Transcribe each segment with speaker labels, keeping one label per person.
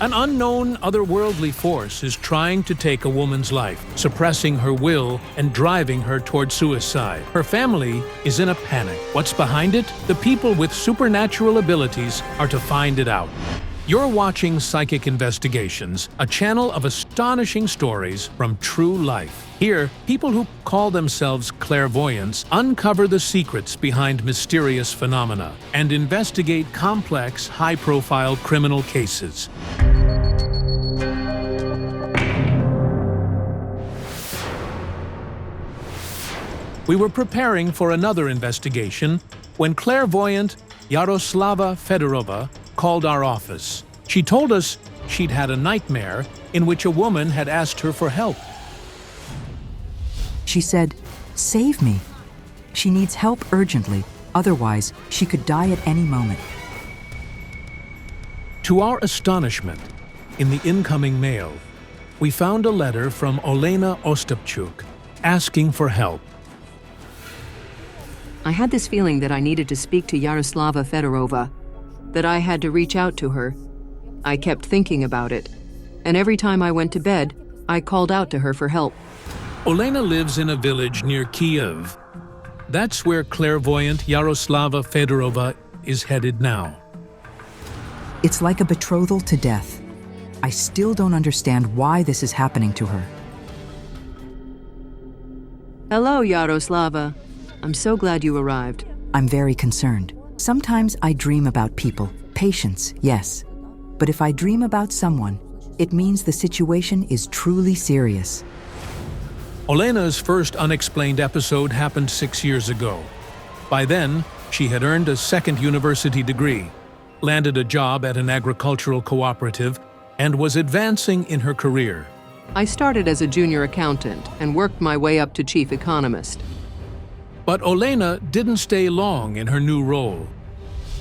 Speaker 1: An unknown, otherworldly force is trying to take a woman's life, suppressing her will and driving her toward suicide. Her family is in a panic. What's behind it? The people with supernatural abilities are to find it out. You're watching Psychic Investigations, a channel of astonishing stories from true life. Here, people who call themselves clairvoyants uncover the secrets behind mysterious phenomena and investigate complex, high-profile criminal cases. We were preparing for another investigation when clairvoyant Yaroslava Fedorova called our office. She told us she'd had a nightmare in which a woman had asked her for help.
Speaker 2: She said, "Save me." She needs help urgently, otherwise she could die at any moment.
Speaker 1: To our astonishment, in the incoming mail, we found a letter from Olena Ostapchuk asking for help.
Speaker 3: I had this feeling that I needed to speak to Yaroslava Fedorova, that I had to reach out to her. I kept thinking about it, and every time I went to bed, I called out to her for help.
Speaker 1: Olena lives in a village near Kiev. That's where clairvoyant Yaroslava Fedorova is headed now.
Speaker 2: It's like a betrothal to death. I still don't understand why this is happening to her.
Speaker 3: Hello, Yaroslava. I'm so glad you arrived.
Speaker 2: I'm very concerned. Sometimes I dream about people. Patience, yes. But if I dream about someone, it means the situation is truly serious.
Speaker 1: Olena's first Unexplained episode happened 6 years ago. By then, she had earned a second university degree, landed a job at an agricultural cooperative, and was advancing in her career.
Speaker 3: I started as a junior accountant and worked my way up to chief economist.
Speaker 1: But Olena didn't stay long in her new role.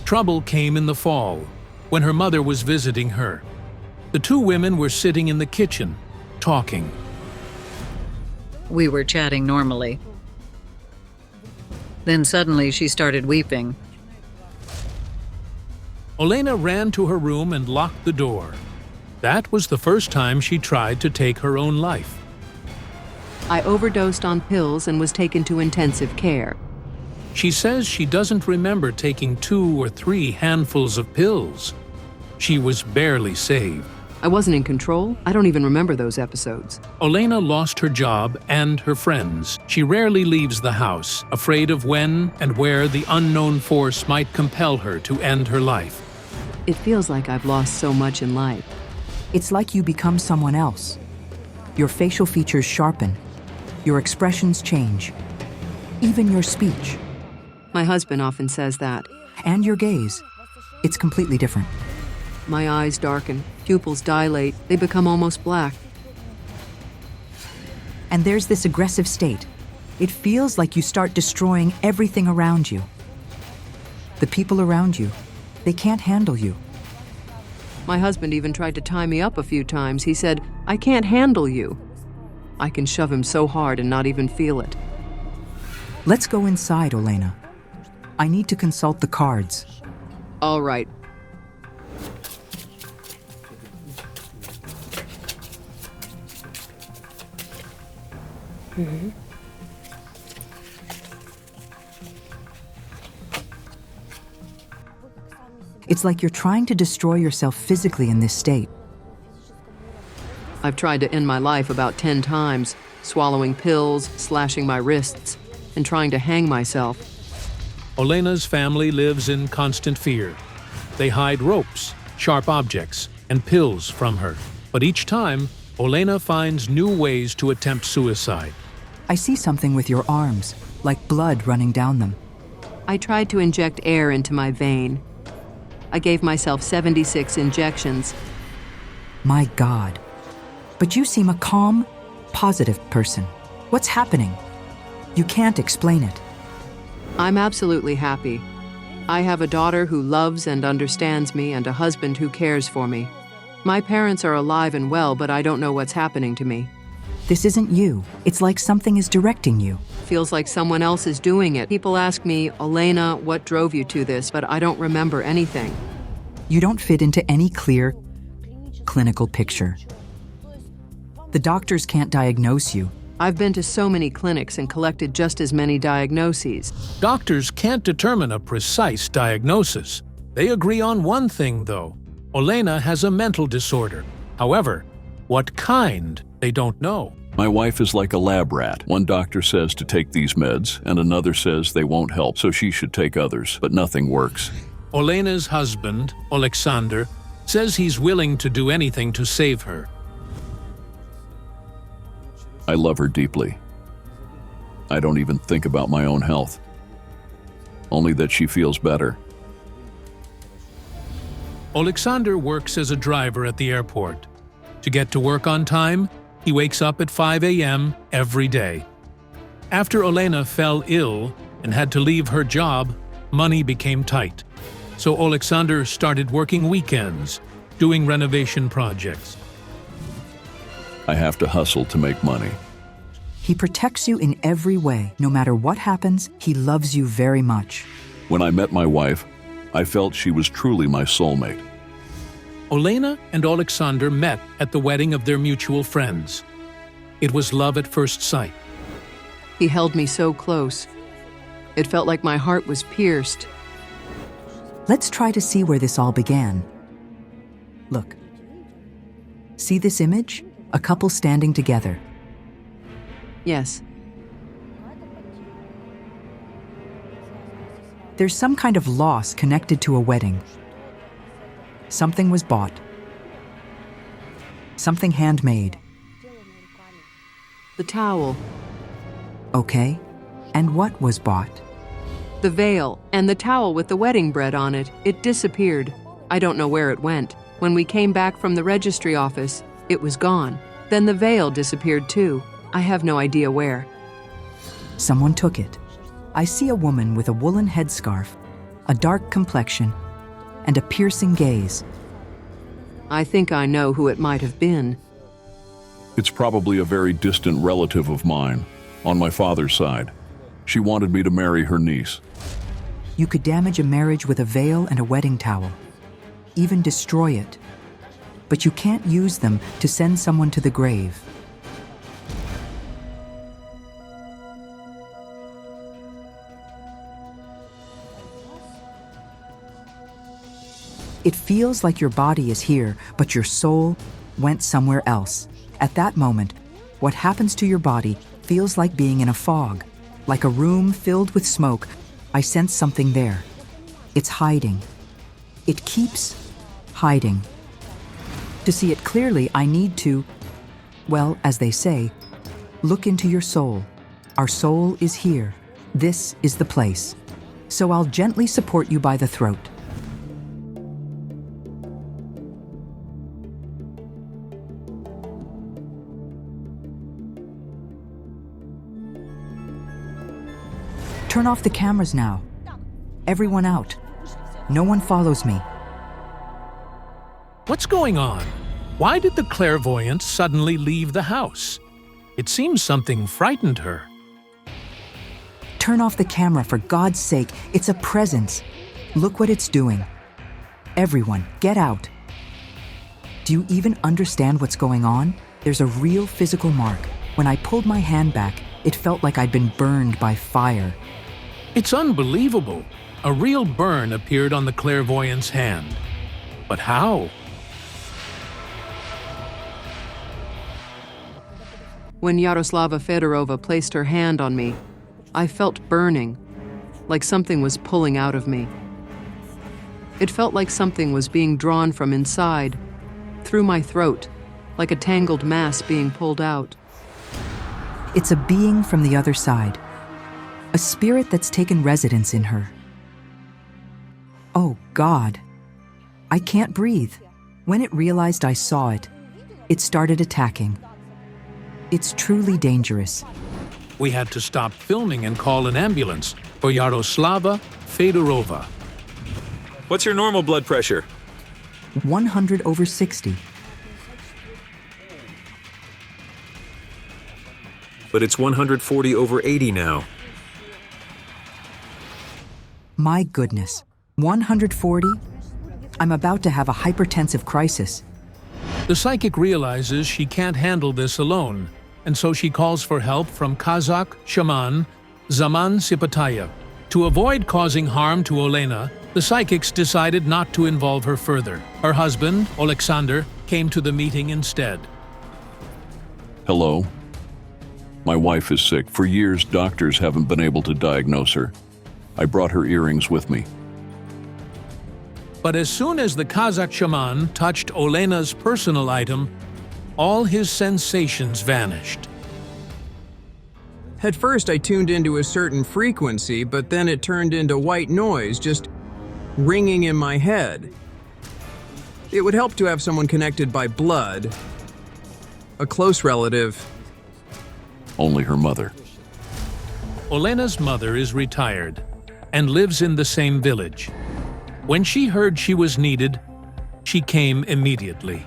Speaker 1: Trouble came in the fall, when her mother was visiting her. The two women were sitting in the kitchen, talking.
Speaker 4: We were chatting normally. Then suddenly she started weeping.
Speaker 1: Olena ran to her room and locked the door. That was the first time she tried to take her own life.
Speaker 3: I overdosed on pills and was taken to intensive care.
Speaker 1: She says she doesn't remember taking 2 or 3 handfuls of pills. She was barely saved.
Speaker 3: I wasn't in control. I don't even remember those episodes.
Speaker 1: Olena lost her job and her friends. She rarely leaves the house, afraid of when and where the unknown force might compel her to end her life.
Speaker 3: It feels like I've lost so much in life.
Speaker 2: It's like you become someone else. Your facial features sharpen. Your expressions change. Even your speech.
Speaker 3: My husband often says that.
Speaker 2: And your gaze. It's completely different.
Speaker 3: My eyes darken, pupils dilate, they become almost black.
Speaker 2: And there's this aggressive state. It feels like you start destroying everything around you. The people around you, they can't handle you.
Speaker 3: My husband even tried to tie me up a few times. He said, "I can't handle you." I can shove him so hard and not even feel it.
Speaker 2: Let's go inside, Olena. I need to consult the cards.
Speaker 3: All right.
Speaker 2: It's like you're trying to destroy yourself physically in this state.
Speaker 3: I've tried to end my life about 10 times, swallowing pills, slashing my wrists, and trying to hang myself.
Speaker 1: Olena's family lives in constant fear. They hide ropes, sharp objects, and pills from her. But each time, Olena finds new ways to attempt suicide.
Speaker 2: I see something with your arms, like blood running down them.
Speaker 3: I tried to inject air into my vein. I gave myself 76 injections.
Speaker 2: My God. But you seem a calm, positive person. What's happening? You can't explain it.
Speaker 3: I'm absolutely happy. I have a daughter who loves and understands me and a husband who cares for me. My parents are alive and well, but I don't know what's happening to me.
Speaker 2: This isn't you. It's like something is directing you.
Speaker 3: Feels like someone else is doing it. People ask me, "Olena, what drove you to this?" But I don't remember anything.
Speaker 2: You don't fit into any clear, clinical picture. The doctors can't diagnose you.
Speaker 3: I've been to so many clinics and collected just as many diagnoses.
Speaker 1: Doctors can't determine a precise diagnosis. They agree on one thing, though. Olena has a mental disorder. However, what kind, they don't know.
Speaker 5: My wife is like a lab rat. One doctor says to take these meds, and another says they won't help, so she should take others, but nothing works.
Speaker 1: Olena's husband, Alexander, says he's willing to do anything to save her.
Speaker 5: I love her deeply. I don't even think about my own health. Only that she feels better.
Speaker 1: Alexander works as a driver at the airport. To get to work on time, he wakes up at 5 a.m. every day. After Olena fell ill and had to leave her job, money became tight. So Alexander started working weekends, doing renovation projects.
Speaker 5: I have to hustle to make money.
Speaker 2: He protects you in every way. No matter what happens, he loves you very much.
Speaker 5: When I met my wife, I felt she was truly my soulmate.
Speaker 1: Olena and Alexander met at the wedding of their mutual friends. It was love at first sight.
Speaker 3: He held me so close. It felt like my heart was pierced.
Speaker 2: Let's try to see where this all began. Look. See this image? A couple standing together.
Speaker 3: Yes.
Speaker 2: There's some kind of loss connected to a wedding. Something was bought. Something handmade.
Speaker 3: The towel,
Speaker 2: Okay. And what was bought?
Speaker 3: the veil, and the towel with the wedding bread on it. It disappeared. I don't know where it went. When we came back from the registry office, it was gone. Then the veil disappeared too. I have no idea where.
Speaker 2: Someone took it. I see a woman with a woolen headscarf, a dark complexion, and a piercing gaze.
Speaker 3: I think I know who it might have been.
Speaker 5: It's probably a very distant relative of mine, on my father's side. She wanted me to marry her niece.
Speaker 2: You could damage a marriage with a veil and a wedding towel, even destroy it. But you can't use them to send someone to the grave. It feels like your body is here, but your soul went somewhere else. At that moment, what happens to your body feels like being in a fog, like a room filled with smoke. I sense something there. It's hiding. It keeps hiding. To see it clearly, I need to, well, as they say, look into your soul. Our soul is here. This is the place. So I'll gently support you by the throat. Turn off the cameras now. Everyone out. No one follows me.
Speaker 1: What's going on? Why did the clairvoyant suddenly leave the house? It seems something frightened her.
Speaker 2: Turn off the camera, for God's sake. It's a presence. Look what it's doing. Everyone, get out. Do you even understand what's going on? There's a real physical mark. When I pulled my hand back, it felt like I'd been burned by fire.
Speaker 1: It's unbelievable. A real burn appeared on the clairvoyant's hand. But how?
Speaker 3: When Yaroslava Fedorova placed her hand on me, I felt burning, like something was pulling out of me. It felt like something was being drawn from inside, through my throat, like a tangled mass being pulled out.
Speaker 2: It's a being from the other side. A spirit that's taken residence in her. Oh, God. I can't breathe. When it realized I saw it, it started attacking. It's truly dangerous.
Speaker 1: We had to stop filming and call an ambulance for Yaroslava Fedorova.
Speaker 6: What's your normal blood pressure?
Speaker 2: 100/60.
Speaker 6: But it's 140/80 now.
Speaker 2: My goodness. 140? I'm about to have a hypertensive crisis.
Speaker 1: The psychic realizes she can't handle this alone, and so she calls for help from Kazakh shaman Zaman Sipatayev. To avoid causing harm to Olena, the psychics decided not to involve her further. Her husband, Alexander, came to the meeting instead.
Speaker 5: Hello? My wife is sick. For years, doctors haven't been able to diagnose her. I brought her earrings with me.
Speaker 1: But as soon as the Kazakh shaman touched Olena's personal item, all his sensations vanished.
Speaker 7: At first I tuned into a certain frequency, but then it turned into white noise, just ringing in my head. It would help to have someone connected by blood, a close relative.
Speaker 5: Only her mother.
Speaker 1: Olena's mother is retired and lives in the same village. When she heard she was needed, she came immediately.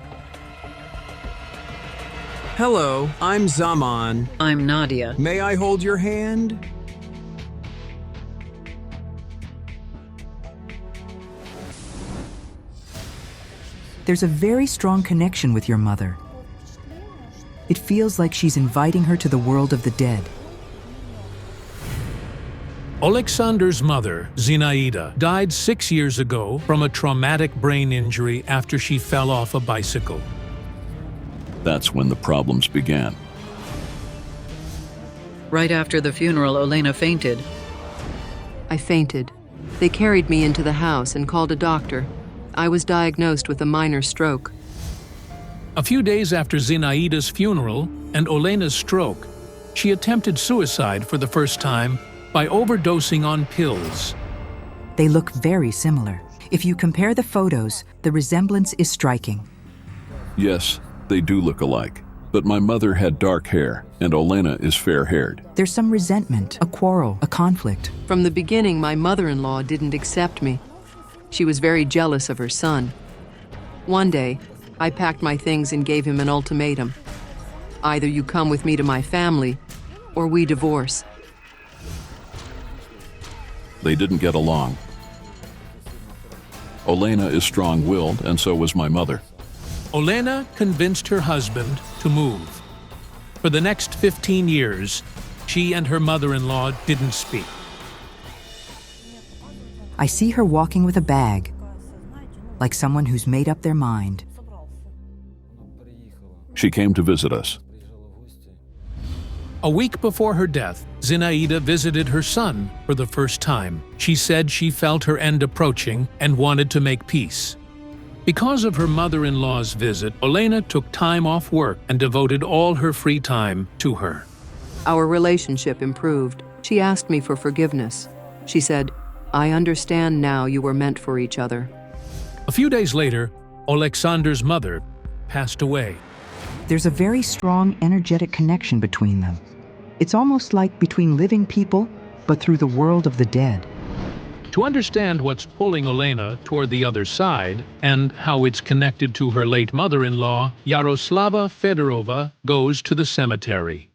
Speaker 7: Hello, I'm Zaman.
Speaker 4: I'm Nadia.
Speaker 7: May I hold your hand?
Speaker 2: There's a very strong connection with your mother. It feels like she's inviting her to the world of the dead.
Speaker 1: Alexander's mother, Zinaida, died 6 years ago from a traumatic brain injury after she fell off a bicycle.
Speaker 5: That's when the problems began.
Speaker 4: Right after the funeral, Olena fainted.
Speaker 3: I fainted. They carried me into the house and called a doctor. I was diagnosed with a minor stroke.
Speaker 1: A few days after Zinaida's funeral and Olena's stroke, she attempted suicide for the first time by overdosing on pills.
Speaker 2: They look very similar. If you compare the photos, the resemblance is striking.
Speaker 5: Yes, they do look alike. But my mother had dark hair, and Olena is fair-haired.
Speaker 2: There's some resentment, a quarrel, a conflict.
Speaker 3: From the beginning, my mother-in-law didn't accept me. She was very jealous of her son. One day, I packed my things and gave him an ultimatum. Either you come with me to my family, or we divorce.
Speaker 5: They didn't get along. Olena is strong-willed, and so was my mother.
Speaker 1: Olena convinced her husband to move. For the next 15 years, she and her mother-in-law didn't speak.
Speaker 2: I see her walking with a bag, like someone who's made up their mind.
Speaker 5: She came to visit us.
Speaker 1: A week before her death, Zinaida visited her son for the first time. She said she felt her end approaching and wanted to make peace. Because of her mother-in-law's visit, Olena took time off work and devoted all her free time to her.
Speaker 3: Our relationship improved. She asked me for forgiveness. She said, "I understand now you were meant for each other."
Speaker 1: A few days later, Alexander's mother passed away.
Speaker 2: There's a very strong energetic connection between them. It's almost like between living people, but through the world of the dead.
Speaker 1: To understand what's pulling Olena toward the other side and how it's connected to her late mother-in-law, Yaroslava Fedorova goes to the cemetery.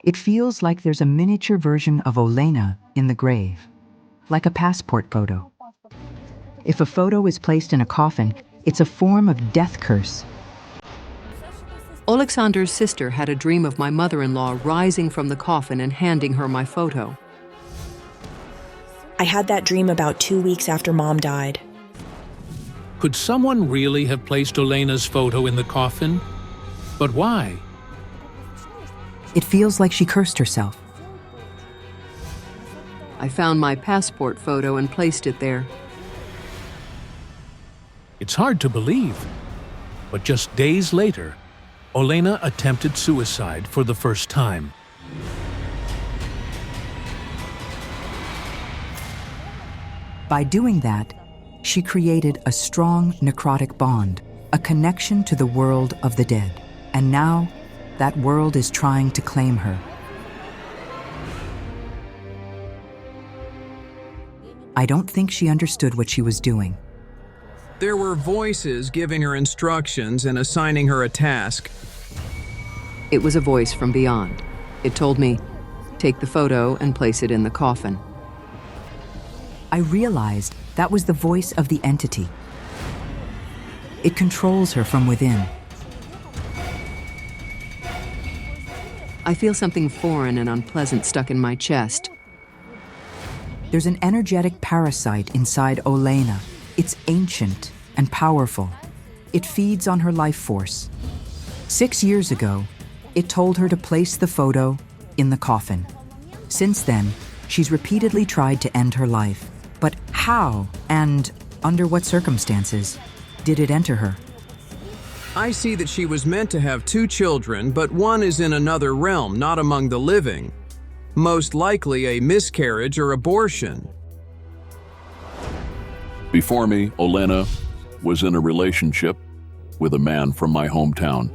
Speaker 2: It feels like there's a miniature version of Olena in the grave, like a passport photo. If a photo is placed in a coffin, it's a form of death curse.
Speaker 3: Alexander's sister had a dream of my mother-in-law rising from the coffin and handing her my photo.
Speaker 8: I had that dream about 2 weeks after Mom died.
Speaker 1: Could someone really have placed Olena's photo in the coffin? But why?
Speaker 2: It feels like she cursed herself.
Speaker 3: I found my passport photo and placed it there.
Speaker 1: It's hard to believe. But just days later, Olena attempted suicide for the first time.
Speaker 2: By doing that, she created a strong necrotic bond, a connection to the world of the dead. And now, that world is trying to claim her. I don't think she understood what she was doing.
Speaker 7: There were voices giving her instructions and assigning her a task.
Speaker 3: It was a voice from beyond. It told me, take the photo and place it in the coffin.
Speaker 2: I realized that was the voice of the entity. It controls her from within.
Speaker 3: I feel something foreign and unpleasant stuck in my chest.
Speaker 2: There's an energetic parasite inside Olena. It's ancient and powerful. It feeds on her life force. 6 years ago, it told her to place the photo in the coffin. Since then, she's repeatedly tried to end her life. But how and under what circumstances did it enter her?
Speaker 7: I see that she was meant to have 2 children, but one is in another realm, not among the living. Most likely a miscarriage or abortion.
Speaker 5: Before me, Olena was in a relationship with a man from my hometown.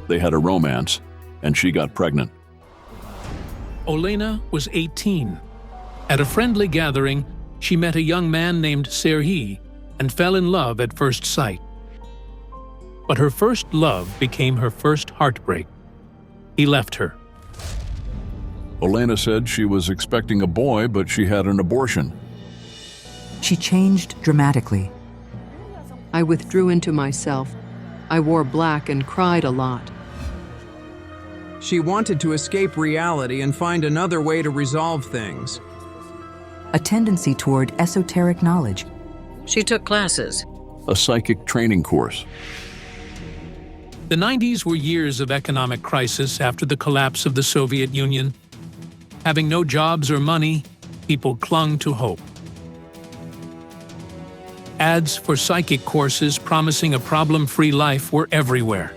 Speaker 5: They had a romance, and she got pregnant.
Speaker 1: Olena was 18. At a friendly gathering, she met a young man named Serhiy and fell in love at first sight. But her first love became her first heartbreak. He left her.
Speaker 5: Olena said she was expecting a boy, but she had an abortion.
Speaker 2: She changed dramatically.
Speaker 3: I withdrew into myself. I wore black and cried a lot.
Speaker 7: She wanted to escape reality and find another way to resolve things.
Speaker 2: A tendency toward esoteric knowledge.
Speaker 4: She took classes.
Speaker 5: A psychic training course.
Speaker 1: The 90s were years of economic crisis after the collapse of the Soviet Union. Having no jobs or money, people clung to hope. Ads for psychic courses promising a problem-free life were everywhere.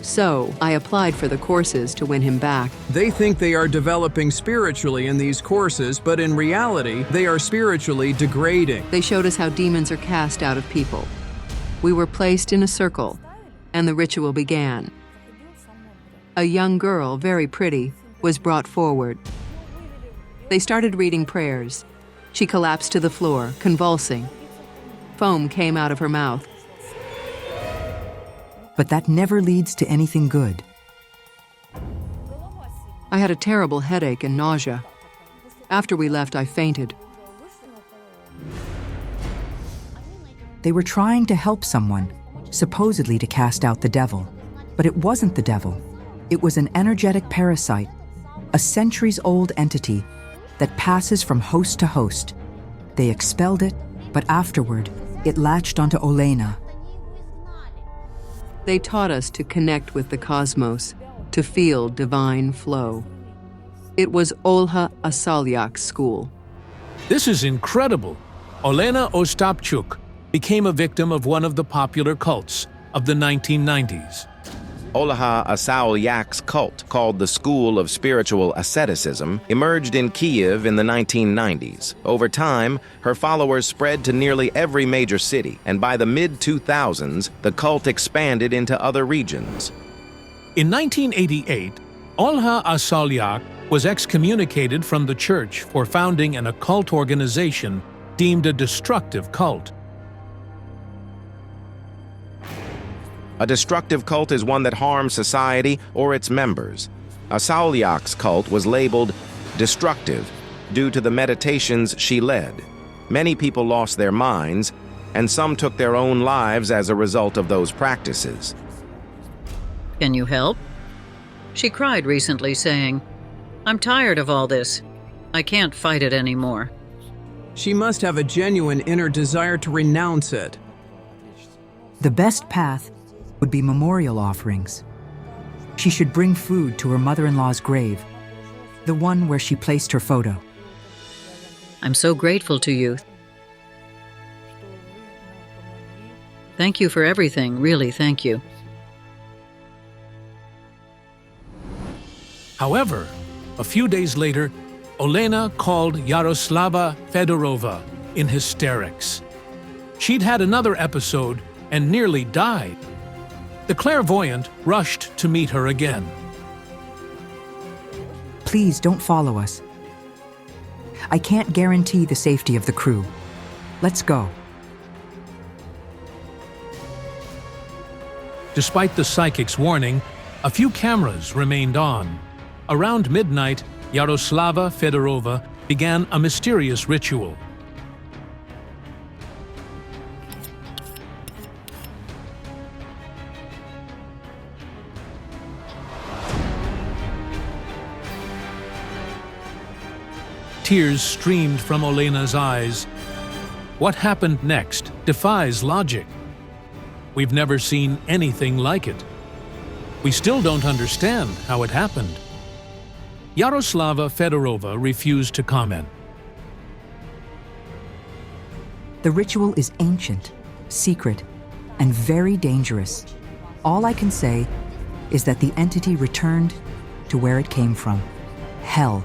Speaker 3: So, I applied for the courses to win him back.
Speaker 7: They think they are developing spiritually in these courses, but in reality, they are spiritually degrading.
Speaker 3: They showed us how demons are cast out of people. We were placed in a circle, and the ritual began. A young girl, very pretty, was brought forward. They started reading prayers. She collapsed to the floor, convulsing. Foam came out of her mouth.
Speaker 2: But that never leads to anything good.
Speaker 3: I had a terrible headache and nausea. After we left, I fainted.
Speaker 2: They were trying to help someone, supposedly to cast out the devil. But it wasn't the devil. It was an energetic parasite, a centuries-old entity that passes from host to host. They expelled it, but afterward, it latched onto Olena.
Speaker 3: They taught us to connect with the cosmos, to feel divine flow. It was Olha Asalyak's school.
Speaker 1: This is incredible. Olena Ostapchuk became a victim of one of the popular cults of the 1990s.
Speaker 9: Olha Asalyak's cult, called the School of Spiritual Asceticism, emerged in Kiev in the 1990s. Over time, her followers spread to nearly every major city, and by the mid-2000s, the cult expanded into other regions.
Speaker 1: In 1988, Olha Asalyak was excommunicated from the church for founding an occult organization deemed a destructive cult.
Speaker 9: A destructive cult is one that harms society or its members. Asalyak's cult was labeled destructive due to the meditations she led. Many people lost their minds, and some took their own lives as a result of those practices.
Speaker 4: Can you help? She cried recently, saying, "I'm tired of all this. I can't fight it anymore."
Speaker 7: She must have a genuine inner desire to renounce it.
Speaker 2: The best path would be memorial offerings. She should bring food to her mother-in-law's grave, the one where she placed her photo.
Speaker 4: I'm so grateful to you. Thank you for everything, really, thank you.
Speaker 1: However, a few days later, Olena called Yaroslava Fedorova in hysterics. She'd had another episode and nearly died. The clairvoyant rushed to meet her again.
Speaker 2: Please don't follow us. I can't guarantee the safety of the crew. Let's go.
Speaker 1: Despite the psychic's warning, A few cameras remained on. Around midnight, Yaroslava Fedorova began a mysterious ritual. Tears streamed from Olena's eyes. What happened next defies logic. We've never seen anything like it. We still don't understand how it happened. Yaroslava Fedorova refused to comment.
Speaker 2: The ritual is ancient, secret, and very dangerous. All I can say is that the entity returned to where it came from, hell.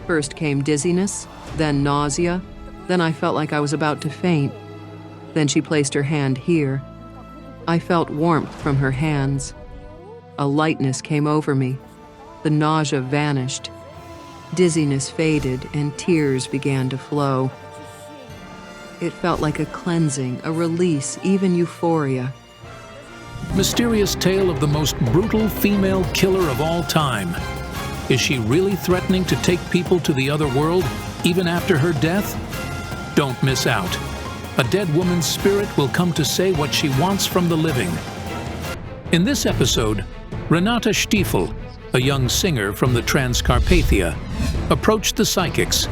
Speaker 3: First came dizziness, then nausea, then I felt like I was about to faint. Then she placed her hand here. I felt warmth from her hands. A lightness came over me. The nausea vanished. Dizziness faded and tears began to flow. It felt like a cleansing, a release, even euphoria.
Speaker 1: Mysterious tale of the most brutal female killer of all time. Is she really threatening to take people to the other world, even after her death? Don't miss out. A dead woman's spirit will come to say what she wants from the living. In this episode, Renata Stiefel, a young singer from the Transcarpathia, approached the psychics,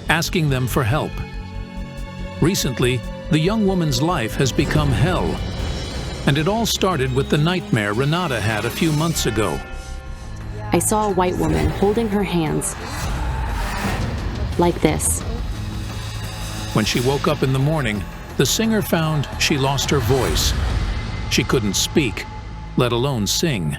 Speaker 1: asking them for help. Recently, the young woman's life has become hell, and it all started with the nightmare Renata had a few months ago.
Speaker 10: I saw a white woman holding her hands like this.
Speaker 1: When she woke up in the morning, the singer found she lost her voice. She couldn't speak, let alone sing.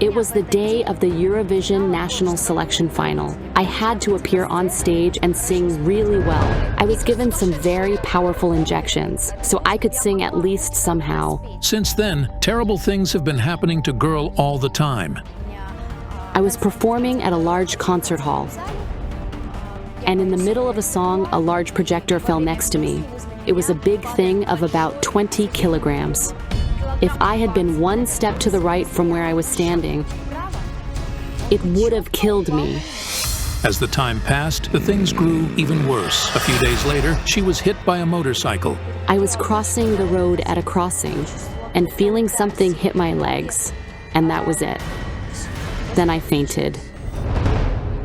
Speaker 10: It was the day of the Eurovision National Selection Final. I had to appear on stage and sing really well. I was given some very powerful injections, so I could sing at least somehow.
Speaker 1: Since then, terrible things have been happening to Girl all the time.
Speaker 10: I was performing at a large concert hall, and in the middle of a song, a large projector fell next to me. It was a big thing of about 20 kilograms. If I had been one step to the right from where I was standing, it would have killed me.
Speaker 1: As the time passed, the things grew even worse. A few days later, she was hit by a motorcycle.
Speaker 10: I was crossing the road at a crossing and feeling something hit my legs, and that was it. Then I fainted.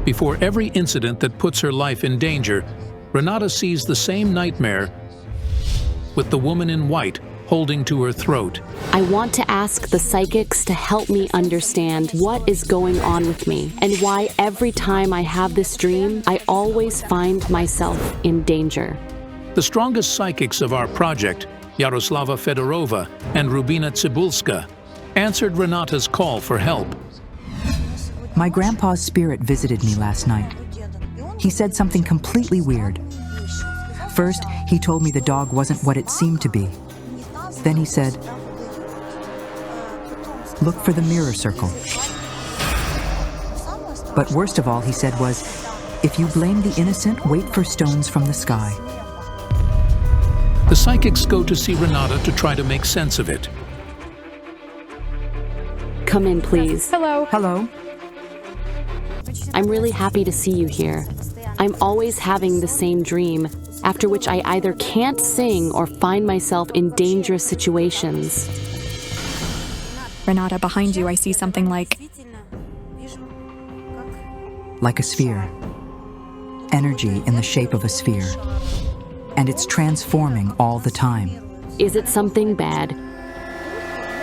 Speaker 1: Before every incident that puts her life in danger, Renata sees the same nightmare with the woman in white holding to her throat.
Speaker 10: I want to ask the psychics to help me understand what is going on with me and why every time I have this dream, I always find myself in danger.
Speaker 1: The strongest psychics of our project, Yaroslava Fedorova and Rubina Cibulska, answered Renata's call for help.
Speaker 2: My grandpa's spirit visited me last night. He said something completely weird. First, he told me the dog wasn't what it seemed to be. Then he said, "Look for the mirror circle." But worst of all, he said was, "If you blame the innocent, wait for stones from the sky."
Speaker 1: The psychics go to see Renata to try to make sense of it.
Speaker 10: Come in, please.
Speaker 2: Hello. Hello.
Speaker 10: I'm really happy to see you here. I'm always having the same dream, after which I either can't sing or find myself in dangerous situations.
Speaker 11: Renata, behind you I see something like
Speaker 2: a sphere. Energy in the shape of a sphere. And it's transforming all the time.
Speaker 10: Is it something bad?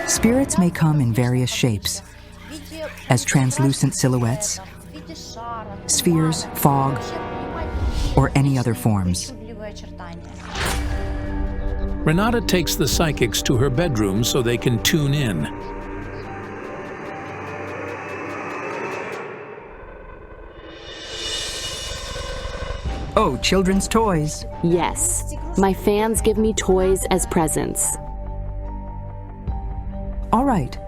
Speaker 2: Spirits may come in various shapes, as translucent silhouettes, spheres, fog, or any other forms.
Speaker 1: Renata takes the psychics to her bedroom so they can tune in.
Speaker 2: Oh, children's toys.
Speaker 10: Yes. My fans give me toys as presents.
Speaker 2: All right.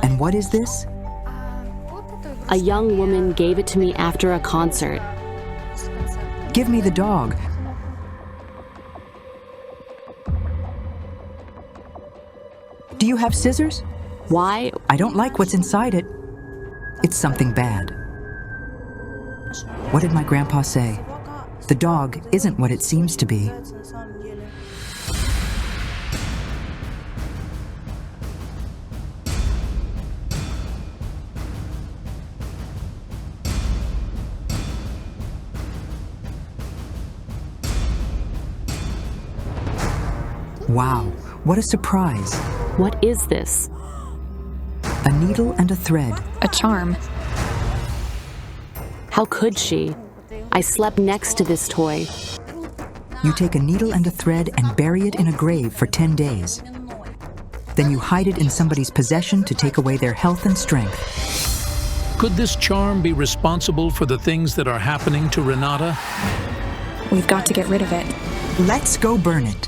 Speaker 2: And what is this?
Speaker 10: A young woman gave it to me after a concert.
Speaker 2: Give me the dog. Do you have scissors?
Speaker 10: Why?
Speaker 2: I don't like what's inside it. It's something bad. What did my grandpa say? The dog isn't what it seems to be. Wow, what a surprise.
Speaker 10: What is this?
Speaker 2: A needle and a thread.
Speaker 11: A charm.
Speaker 10: How could she? I slept next to this toy.
Speaker 2: You take a needle and a thread and bury it in a grave for 10 days. Then you hide it in somebody's possession to take away their health and strength.
Speaker 1: Could this charm be responsible for the things that are happening to Renata?
Speaker 11: We've got to get rid of it.
Speaker 2: Let's go burn it.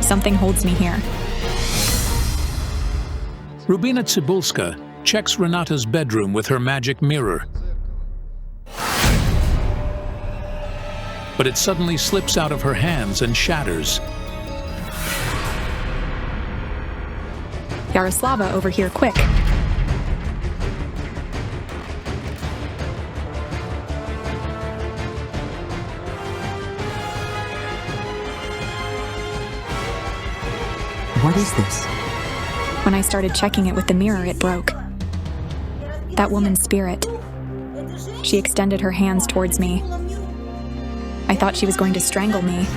Speaker 11: Something holds me here.
Speaker 1: Rubina Cybulska checks Renata's bedroom with her magic mirror. But it suddenly slips out of her hands and shatters.
Speaker 11: Yaroslava, over here, quick.
Speaker 2: What is this?
Speaker 11: When I started checking it with the mirror, it broke. That woman's spirit. She extended her hands towards me. I thought she was going to strangle me,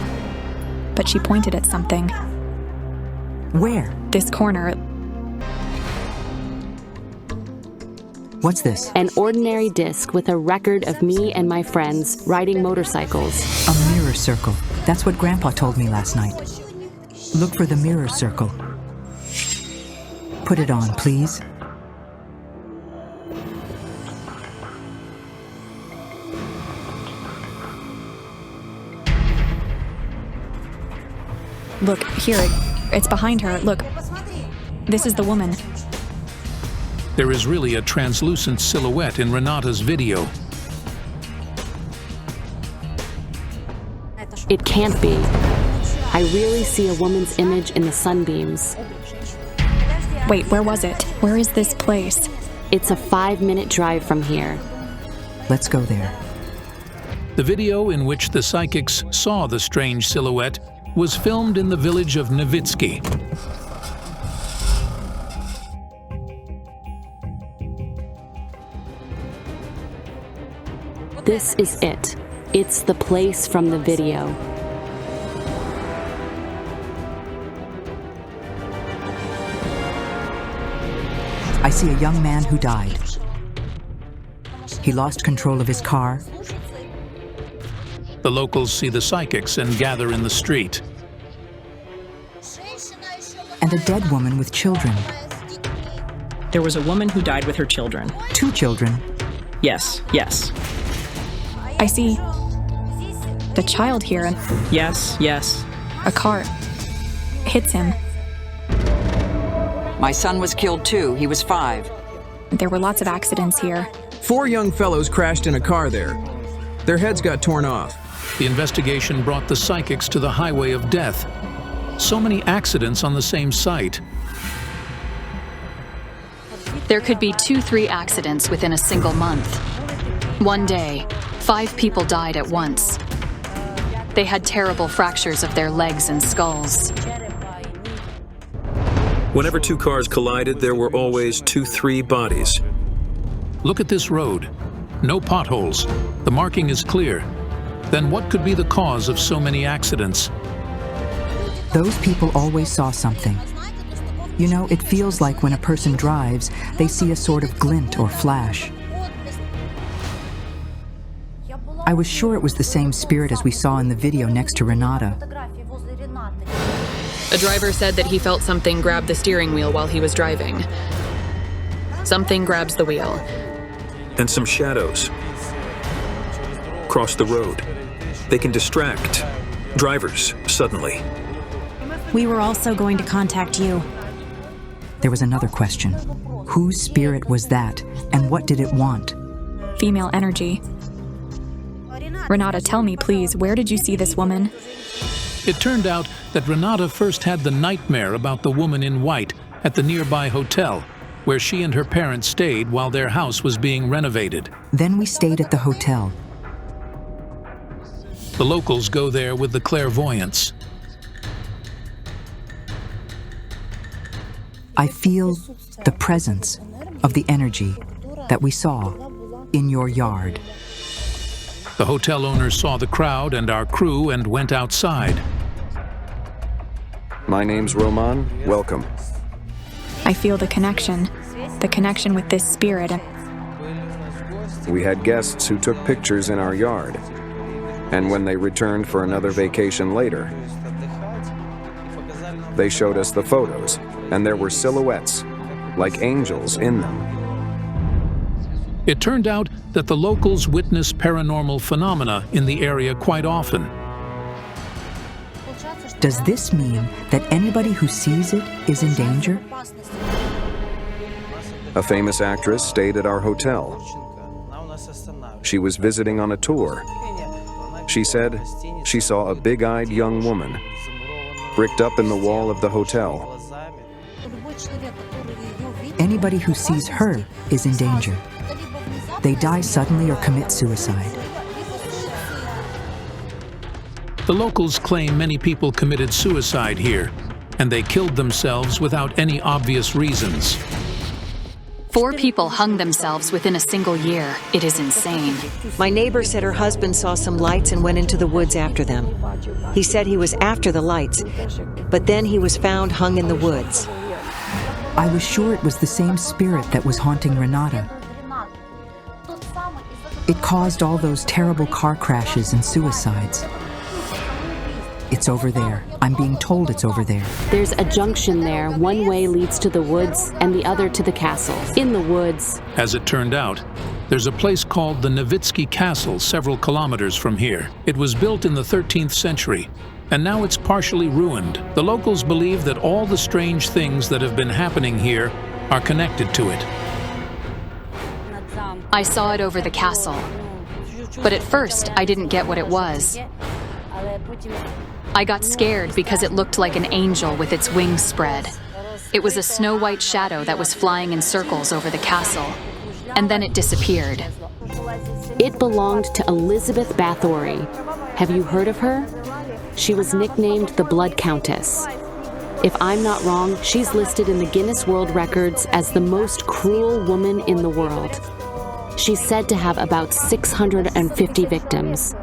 Speaker 11: but she pointed at something.
Speaker 2: Where?
Speaker 11: This corner.
Speaker 2: What's this?
Speaker 10: An ordinary disc with a record of me and my friends riding motorcycles.
Speaker 2: A mirror circle. That's what Grandpa told me last night. Look for the mirror circle. Put it on, please.
Speaker 11: Look, here, it's behind her. Look, this is the woman.
Speaker 1: There is really a translucent silhouette in Renata's video.
Speaker 10: It can't be. I really see a woman's image in the sunbeams.
Speaker 11: Wait, where was it? Where is this place?
Speaker 10: It's a 5-minute drive from here.
Speaker 2: Let's go there.
Speaker 1: The video in which the psychics saw the strange silhouette was filmed in the village of Novitsky.
Speaker 10: This is it. It's the place from the video.
Speaker 2: I see a young man who died. He lost control of his car.
Speaker 1: The locals see the psychics and gather in the street.
Speaker 2: And a dead woman with children.
Speaker 12: There was a woman who died with her children.
Speaker 2: 2 children.
Speaker 12: Yes, yes.
Speaker 11: I see the child here.
Speaker 12: Yes, yes.
Speaker 11: A car hits him.
Speaker 13: My son was killed too. He was 5.
Speaker 11: There were lots of accidents here.
Speaker 7: 4 young fellows crashed in a car there. Their heads got torn off.
Speaker 1: The investigation brought the psychics to the highway of death. So many accidents on the same site.
Speaker 14: There could be 2-3 accidents within a single month. One day, 5 people died at once. They had terrible fractures of their legs and skulls.
Speaker 6: Whenever 2 cars collided, there were always 2-3 bodies.
Speaker 1: Look at this road. No potholes. The marking is clear. Then what could be the cause of so many accidents?
Speaker 2: Those people always saw something. You know, it feels like when a person drives, they see a sort of glint or flash. I was sure it was the same spirit as we saw in the video next to Renata.
Speaker 15: A driver said that he felt something grab the steering wheel while he was driving. Something grabs the wheel.
Speaker 6: And some shadows cross the road. They can distract drivers suddenly.
Speaker 16: We were also going to contact you.
Speaker 2: There was another question. Whose spirit was that, and what did it want?
Speaker 11: Female energy. Renata, tell me, please, where did you see this woman?
Speaker 1: It turned out that Renata first had the nightmare about the woman in white at the nearby hotel, where she and her parents stayed while their house was being renovated.
Speaker 2: Then we stayed at the hotel.
Speaker 1: The locals go there with the clairvoyance.
Speaker 2: I feel the presence of the energy that we saw in your yard.
Speaker 1: The hotel owner saw the crowd and our crew and went outside.
Speaker 17: My name's Roman. Welcome.
Speaker 11: I feel the connection with this spirit.
Speaker 17: We had guests who took pictures in our yard, and when they returned for another vacation later, they showed us the photos, and there were silhouettes, like angels in them.
Speaker 1: It turned out that the locals witness paranormal phenomena in the area quite often.
Speaker 2: Does this mean that anybody who sees it is in danger?
Speaker 17: A famous actress stayed at our hotel. She was visiting on a tour. She said she saw a big-eyed young woman bricked up in the wall of the hotel.
Speaker 2: Anybody who sees her is in danger. They die suddenly or commit suicide.
Speaker 1: The locals claim many people committed suicide here, and they killed themselves without any obvious reasons.
Speaker 14: 4 people hung themselves within a single year. It is insane.
Speaker 18: My neighbor said her husband saw some lights and went into the woods after them. He said he was after the lights, but then he was found hung in the woods.
Speaker 2: I was sure it was the same spirit that was haunting Renata. It caused all those terrible car crashes and suicides. It's over there. I'm being told it's over there.
Speaker 10: There's a junction there. One way leads to the woods and the other to the castle. In the woods.
Speaker 1: As it turned out, there's a place called the Novitsky Castle several kilometers from here. It was built in the 13th century, and now it's partially ruined. The locals believe that all the strange things that have been happening here are connected to it.
Speaker 14: I saw it over the castle, but at first I didn't get what it was. I got scared because it looked like an angel with its wings spread. It was a snow-white shadow that was flying in circles over the castle, and then it disappeared.
Speaker 10: It belonged to Elizabeth Bathory. Have you heard of her? She was nicknamed the Blood Countess. If I'm not wrong, she's listed in the Guinness World Records as the most cruel woman in the world. She's said to have about 650 victims.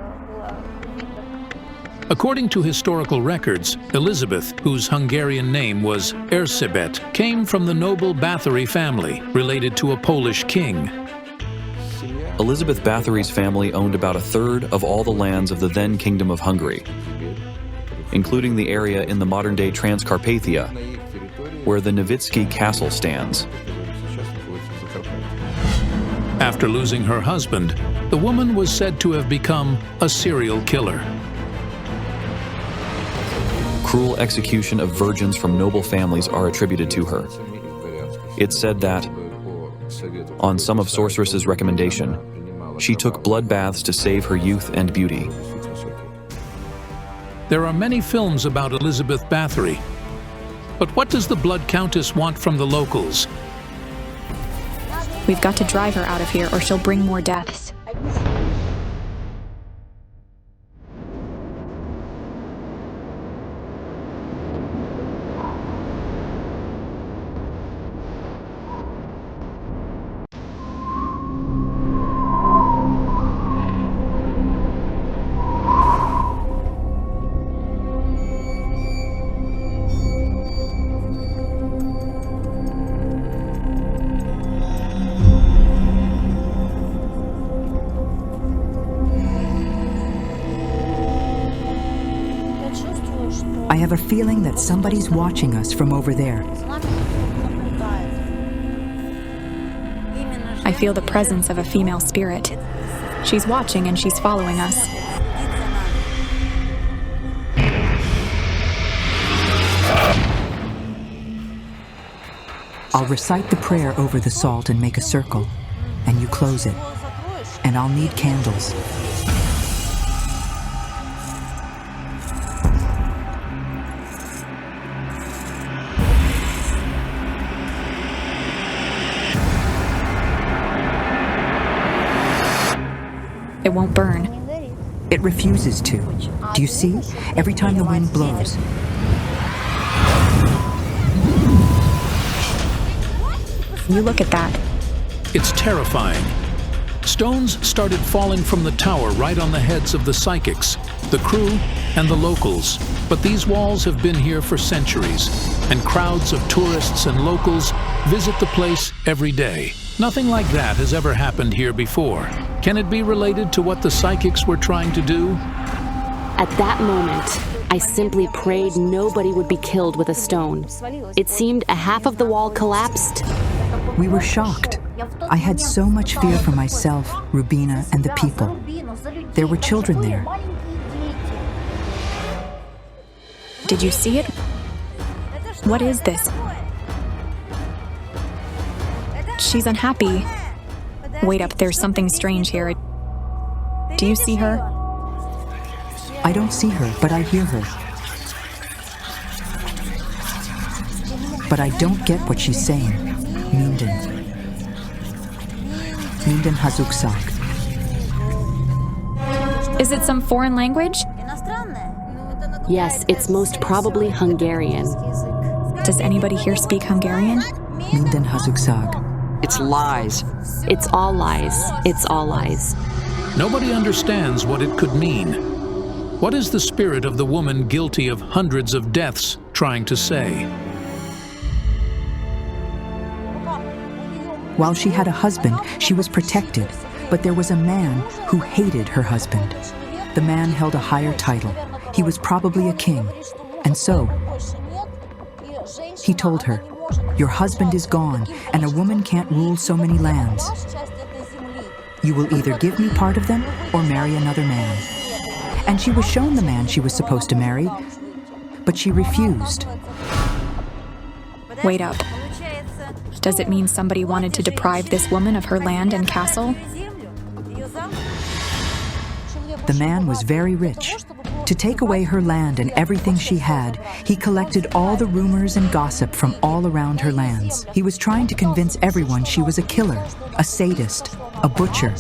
Speaker 1: According to historical records, Elizabeth, whose Hungarian name was Erzsébet, came from the noble Bathory family, related to a Polish king.
Speaker 19: Elizabeth Bathory's family owned about 1/3 of all the lands of the then Kingdom of Hungary, including the area in the modern-day Transcarpathia, where the Novitsky Castle stands.
Speaker 1: After losing her husband, the woman was said to have become a serial killer.
Speaker 19: Cruel execution of virgins from noble families are attributed to her. It's said that, on some of Sorceress's recommendation, she took blood baths to save her youth and beauty.
Speaker 1: There are many films about Elizabeth Bathory. But what does the Blood Countess want from the locals?
Speaker 11: We've got to drive her out of here or she'll bring more deaths.
Speaker 2: I have a feeling that somebody's watching us from over there.
Speaker 11: I feel the presence of a female spirit. She's watching and she's following us.
Speaker 2: I'll recite the prayer over the salt and make a circle, and you close it. And I'll need candles.
Speaker 11: It won't burn.
Speaker 2: It refuses to. Do you see? Every time the wind blows.
Speaker 11: You look at that.
Speaker 1: It's terrifying. Stones started falling from the tower right on the heads of the psychics, the crew, and the locals. But these walls have been here for centuries, and crowds of tourists and locals visit the place every day. Nothing like that has ever happened here before. Can it be related to what the psychics were trying to do?
Speaker 10: At that moment, I simply prayed nobody would be killed with a stone. It seemed a half of the wall collapsed.
Speaker 2: We were shocked. I had so much fear for myself, Rubina, and the people. There were children there.
Speaker 11: Did you see it? What is this? She's unhappy. Wait up, there's something strange here. Do you see her?
Speaker 2: I don't see her, but I hear her. But I don't get what she's saying. Minden. Minden Hazuksak.
Speaker 11: Is it some foreign language?
Speaker 10: Yes, it's most probably Hungarian.
Speaker 11: Does anybody here speak Hungarian?
Speaker 2: Minden Hazuksak.
Speaker 13: It's lies.
Speaker 10: It's all lies. It's all lies.
Speaker 1: Nobody understands what it could mean. What is the spirit of the woman guilty of hundreds of deaths trying to say?
Speaker 2: While she had a husband, she was protected, but there was a man who hated her husband. The man held a higher title. He was probably a king. And so, he told her, "Your husband is gone, and a woman can't rule so many lands. You will either give me part of them or marry another man." And she was shown the man she was supposed to marry, but she refused.
Speaker 11: Wait up. Does it mean somebody wanted to deprive this woman of her land and castle?
Speaker 2: The man was very rich. To take away her land and everything she had, he collected all the rumors and gossip from all around her lands. He was trying to convince everyone she was a killer, a sadist, a butcher.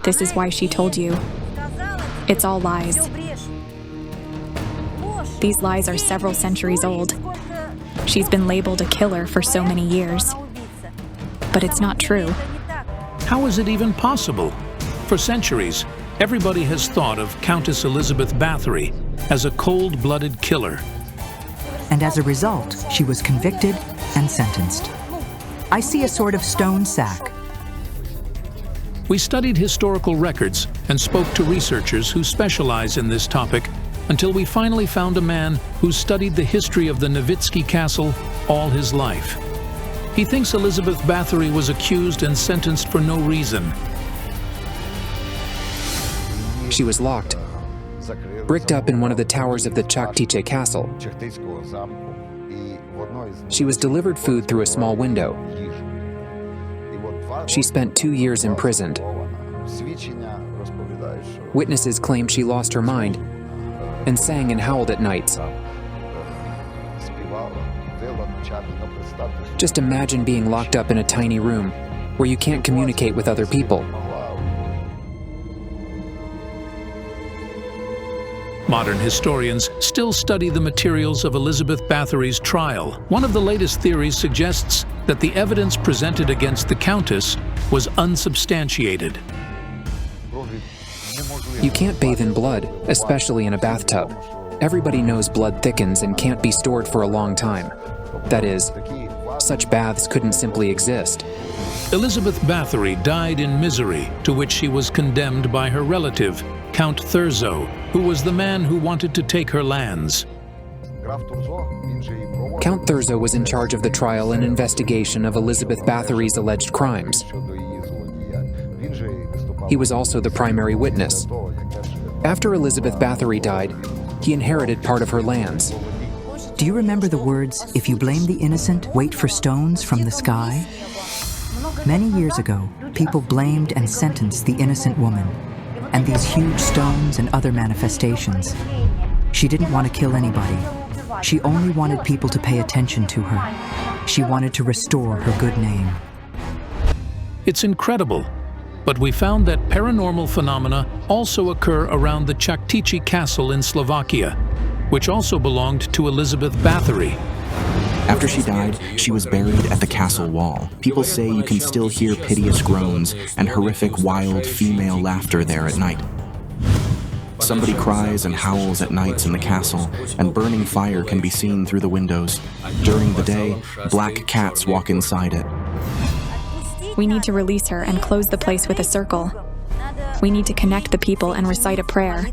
Speaker 11: This is why she told you. It's all lies. These lies are several centuries old. She's been labeled a killer for so many years. But it's not true.
Speaker 1: How is it even possible? For centuries, everybody has thought of Countess Elizabeth Bathory as a cold-blooded killer.
Speaker 2: And as a result, she was convicted and sentenced. I see a sort of stone sack.
Speaker 1: We studied historical records and spoke to researchers who specialize in this topic until we finally found a man who studied the history of the Nowitzki Castle all his life. He thinks Elizabeth Bathory was accused and sentenced for no reason.
Speaker 20: She was locked, bricked up in one of the towers of the Chaktiche Castle. She was delivered food through a small window. She spent 2 years imprisoned. Witnesses claim she lost her mind and sang and howled at nights. Just imagine being locked up in a tiny room where you can't communicate with other people.
Speaker 1: Modern historians still study the materials of Elizabeth Bathory's trial. One of the latest theories suggests that the evidence presented against the Countess was unsubstantiated.
Speaker 20: You can't bathe in blood, especially in a bathtub. Everybody knows blood thickens and can't be stored for a long time. That is, such baths couldn't simply exist.
Speaker 1: Elizabeth Bathory died in misery, to which she was condemned by her relative, Count Thurzo, who was the man who wanted to take her lands.
Speaker 20: Count Thurzo was in charge of the trial and investigation of Elizabeth Bathory's alleged crimes. He was also the primary witness. After Elizabeth Bathory died, he inherited part of her lands.
Speaker 2: Do you remember the words, "If you blame the innocent, wait for stones from the sky"? Many years ago, people blamed and sentenced the innocent woman, and these huge stones and other manifestations. She didn't want to kill anybody. She only wanted people to pay attention to her. She wanted to restore her good name.
Speaker 1: It's incredible, but we found that paranormal phenomena also occur around the Chaktichi Castle in Slovakia, which also belonged to Elizabeth Bathory.
Speaker 21: After she died, she was buried at the castle wall. People say you can still hear piteous groans and horrific, wild female laughter there at night. Somebody cries and howls at nights in the castle, and burning fire can be seen through the windows. During the day, black cats walk inside it.
Speaker 11: We need to release her and close the place with a circle. We need to connect the people and recite a prayer.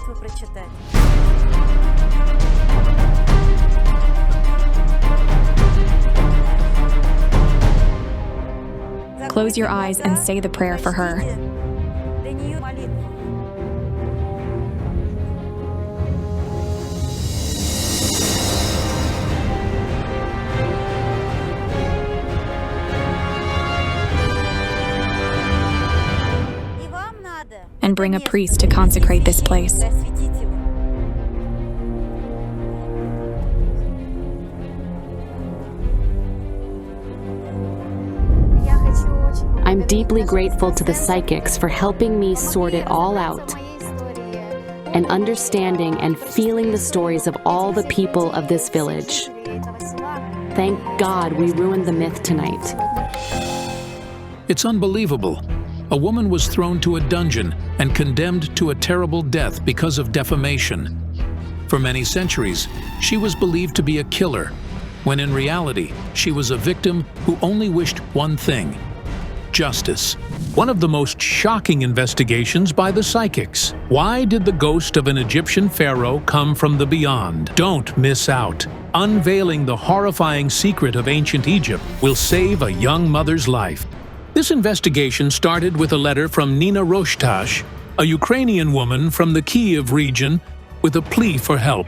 Speaker 11: Close your eyes and say the prayer for her. And bring a priest to consecrate this place.
Speaker 10: I'm deeply grateful to the psychics for helping me sort it all out and understanding and feeling the stories of all the people of this village. Thank God we ruined the myth tonight.
Speaker 1: It's unbelievable. A woman was thrown to a dungeon and condemned to a terrible death because of defamation. For many centuries, she was believed to be a killer, when in reality, she was a victim who only wished one thing: justice. One of the most shocking investigations by the psychics. Why did the ghost of an Egyptian pharaoh come from the beyond? Don't miss out. Unveiling the horrifying secret of ancient Egypt will save a young mother's life. This investigation started with a letter from Nina Roshtash, a Ukrainian woman from the Kiev region, with a plea for help.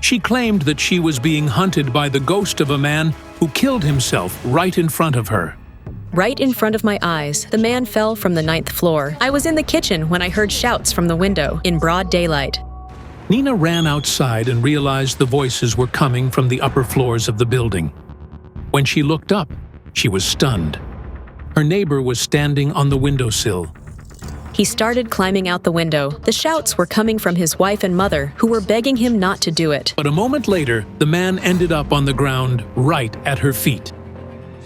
Speaker 1: She claimed that she was being hunted by the ghost of a man who killed himself right in front of her.
Speaker 15: Right in front of my eyes, the man fell from the 9th floor. I was in the kitchen when I heard shouts from the window in broad daylight.
Speaker 1: Nina ran outside and realized the voices were coming from the upper floors of the building. When she looked up, she was stunned. Her neighbor was standing on the windowsill.
Speaker 15: He started climbing out the window. The shouts were coming from his wife and mother, who were begging him not to do it.
Speaker 1: But a moment later, the man ended up on the ground right at her feet.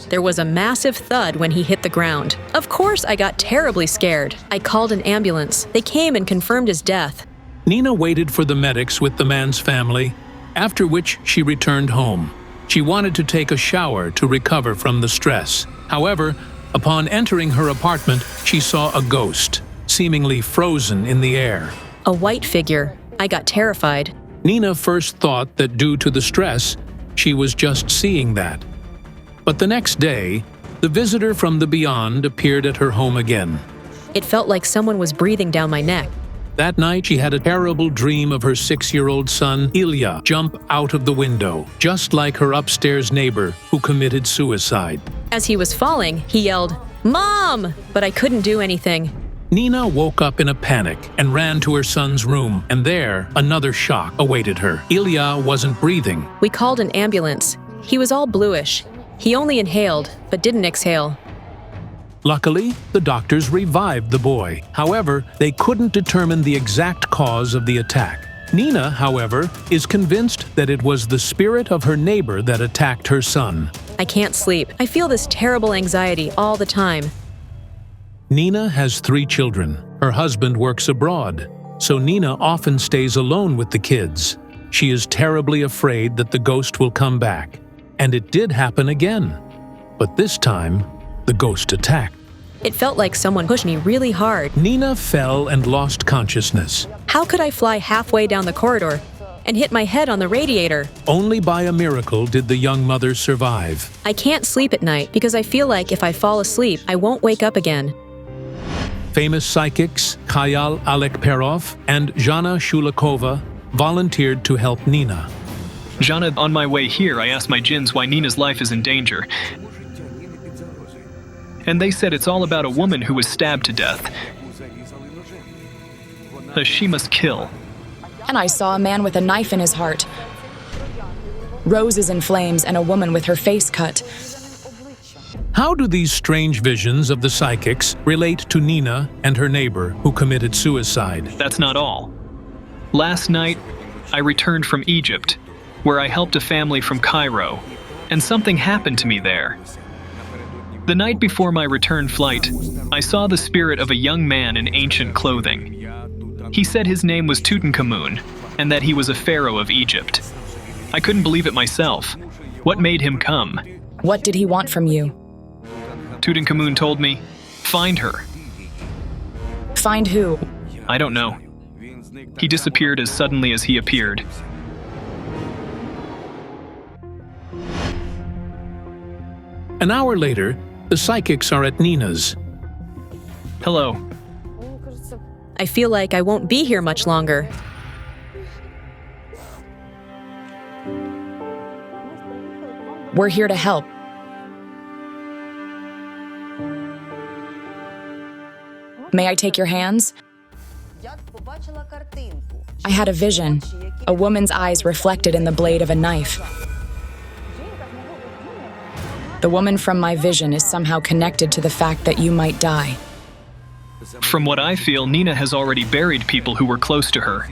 Speaker 15: There was a massive thud when he hit the ground. Of course, I got terribly scared. I called an ambulance. They came and confirmed his death.
Speaker 1: Nina waited for the medics with the man's family, after which she returned home. She wanted to take a shower to recover from the stress. However, upon entering her apartment, she saw a ghost, seemingly frozen in the air.
Speaker 15: A white figure. I got terrified.
Speaker 1: Nina first thought that due to the stress, she was just seeing that. But the next day, the visitor from the beyond appeared at her home again.
Speaker 15: It felt like someone was breathing down my neck.
Speaker 1: That night, she had a terrible dream of her 6-year-old son, Ilya, jump out of the window, just like her upstairs neighbor who committed suicide.
Speaker 15: As he was falling, he yelled, "Mom!" But I couldn't do anything.
Speaker 1: Nina woke up in a panic and ran to her son's room, and there, another shock awaited her. Ilya wasn't breathing.
Speaker 15: We called an ambulance. He was all bluish. He only inhaled, but didn't exhale.
Speaker 1: Luckily, the doctors revived the boy. However, they couldn't determine the exact cause of the attack. Nina, however, is convinced that it was the spirit of her neighbor that attacked her son.
Speaker 15: I can't sleep. I feel this terrible anxiety all the time.
Speaker 1: Nina has 3 children. Her husband works abroad, so Nina often stays alone with the kids. She is terribly afraid that the ghost will come back. And it did happen again. But this time, the ghost attacked.
Speaker 15: It felt like someone pushed me really hard.
Speaker 1: Nina fell and lost consciousness.
Speaker 15: How could I fly halfway down the corridor and hit my head on the radiator?
Speaker 1: Only by a miracle did the young mother survive.
Speaker 15: I can't sleep at night because I feel like if I fall asleep, I won't wake up again.
Speaker 1: Famous psychics Khayal Alekperov and Zhana Shulakova volunteered to help Nina.
Speaker 8: Jana, on my way here, I asked my jinns why Nina's life is in danger. And they said it's all about a woman who was stabbed to death. She must kill.
Speaker 22: And I saw a man with a knife in his heart. Roses in flames and a woman with her face cut.
Speaker 1: How do these strange visions of the psychics relate to Nina and her neighbor who committed suicide?
Speaker 8: That's not all. Last night, I returned from Egypt, where I helped a family from Cairo, and something happened to me there. The night before my return flight, I saw the spirit of a young man in ancient clothing. He said his name was Tutankhamun, and that he was a pharaoh of Egypt. I couldn't believe it myself. What made him come?
Speaker 22: What did he want from you?
Speaker 8: Tutankhamun told me, find her.
Speaker 22: Find who?
Speaker 8: I don't know. He disappeared as suddenly as he appeared.
Speaker 1: An hour later, the psychics are at Nina's.
Speaker 8: Hello.
Speaker 15: I feel like I won't be here much longer.
Speaker 22: We're here to help. May I take your hands? I had a vision, a woman's eyes reflected in the blade of a knife. The woman from my vision is somehow connected to the fact that you might die.
Speaker 8: From what I feel, Nina has already buried people who were close to her.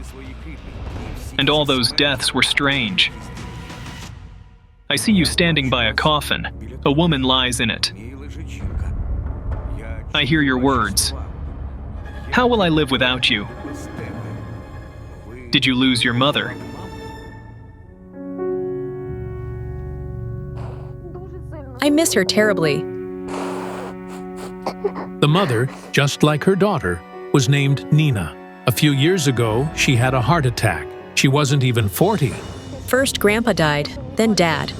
Speaker 8: And all those deaths were strange. I see you standing by a coffin. A woman lies in it. I hear your words. How will I live without you? Did you lose your mother?
Speaker 15: I miss her terribly.
Speaker 1: The mother, just like her daughter, was named Nina. A few years ago, she had a heart attack. She wasn't even 40.
Speaker 15: First Grandpa died, then Dad.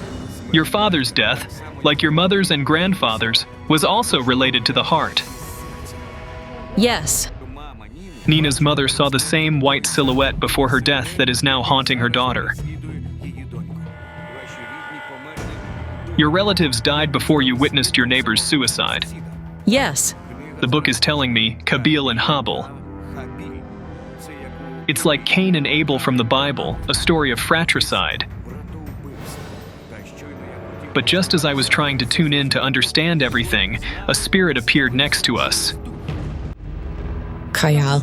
Speaker 8: Your father's death, like your mother's and grandfather's, was also related to the heart.
Speaker 15: Yes.
Speaker 8: Nina's mother saw the same white silhouette before her death that is now haunting her daughter. Your relatives died before you witnessed your neighbor's suicide.
Speaker 15: Yes.
Speaker 8: The book is telling me Kabil and Habil. It's like Cain and Abel from the Bible, a story of fratricide. But just as I was trying to tune in to understand everything, a spirit appeared next to us.
Speaker 22: Kayal,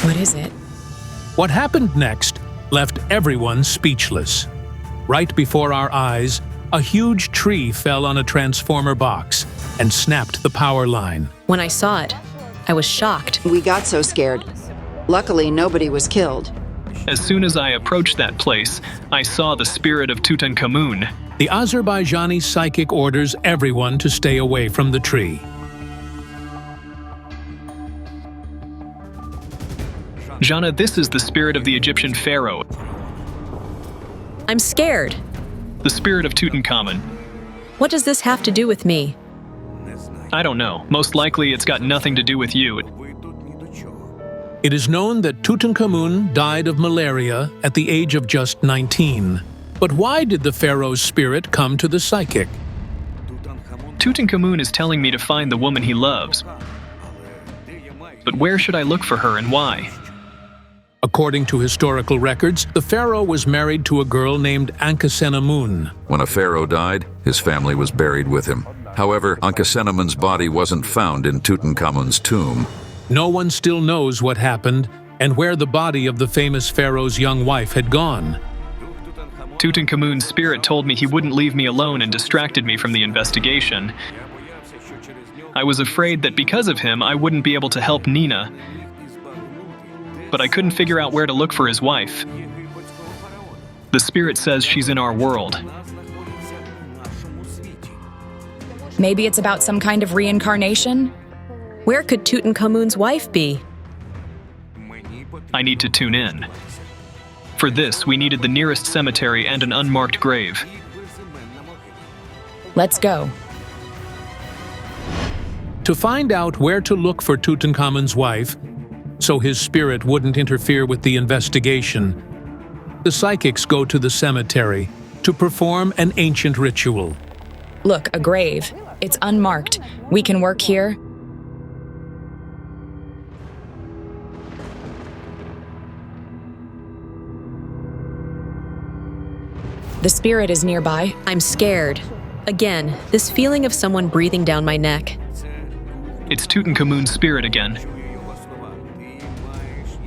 Speaker 22: what is it?
Speaker 1: What happened next left everyone speechless. Right before our eyes, a huge tree fell on a transformer box and snapped the power line.
Speaker 15: When I saw it, I was shocked.
Speaker 13: We got so scared. Luckily, nobody was killed.
Speaker 8: As soon as I approached that place, I saw the spirit of Tutankhamun.
Speaker 1: The Azerbaijani psychic orders everyone to stay away from the tree.
Speaker 8: Jana, this is the spirit of the Egyptian pharaoh.
Speaker 15: I'm scared.
Speaker 8: The spirit of Tutankhamun.
Speaker 15: What does this have to do with me?
Speaker 8: I don't know. Most likely it's got nothing to do with you.
Speaker 1: It is known that Tutankhamun died of malaria at the age of just 19. But why did the pharaoh's spirit come to the psychic?
Speaker 8: Tutankhamun is telling me to find the woman he loves. But where should I look for her and why?
Speaker 1: According to historical records, the pharaoh was married to a girl named Ankhesenamun.
Speaker 5: When a pharaoh died, his family was buried with him. However, Ankhesenamun's body wasn't found in Tutankhamun's tomb.
Speaker 1: No one still knows what happened and where the body of the famous pharaoh's young wife had gone.
Speaker 8: Tutankhamun's spirit told me he wouldn't leave me alone and distracted me from the investigation. I was afraid that because of him, I wouldn't be able to help Nina. But I couldn't figure out where to look for his wife. The spirit says she's in our world.
Speaker 22: Maybe it's about some kind of reincarnation?
Speaker 15: Where could Tutankhamun's wife be?
Speaker 8: I need to tune in. For this, we needed the nearest cemetery and an unmarked grave.
Speaker 22: Let's go.
Speaker 1: To find out where to look for Tutankhamun's wife, so his spirit wouldn't interfere with the investigation, the psychics go to the cemetery to perform an ancient ritual.
Speaker 22: Look, a grave. It's unmarked. We can work here. The spirit is nearby.
Speaker 15: I'm scared. Again, this feeling of someone breathing down my neck.
Speaker 8: It's Tutankhamun's spirit again.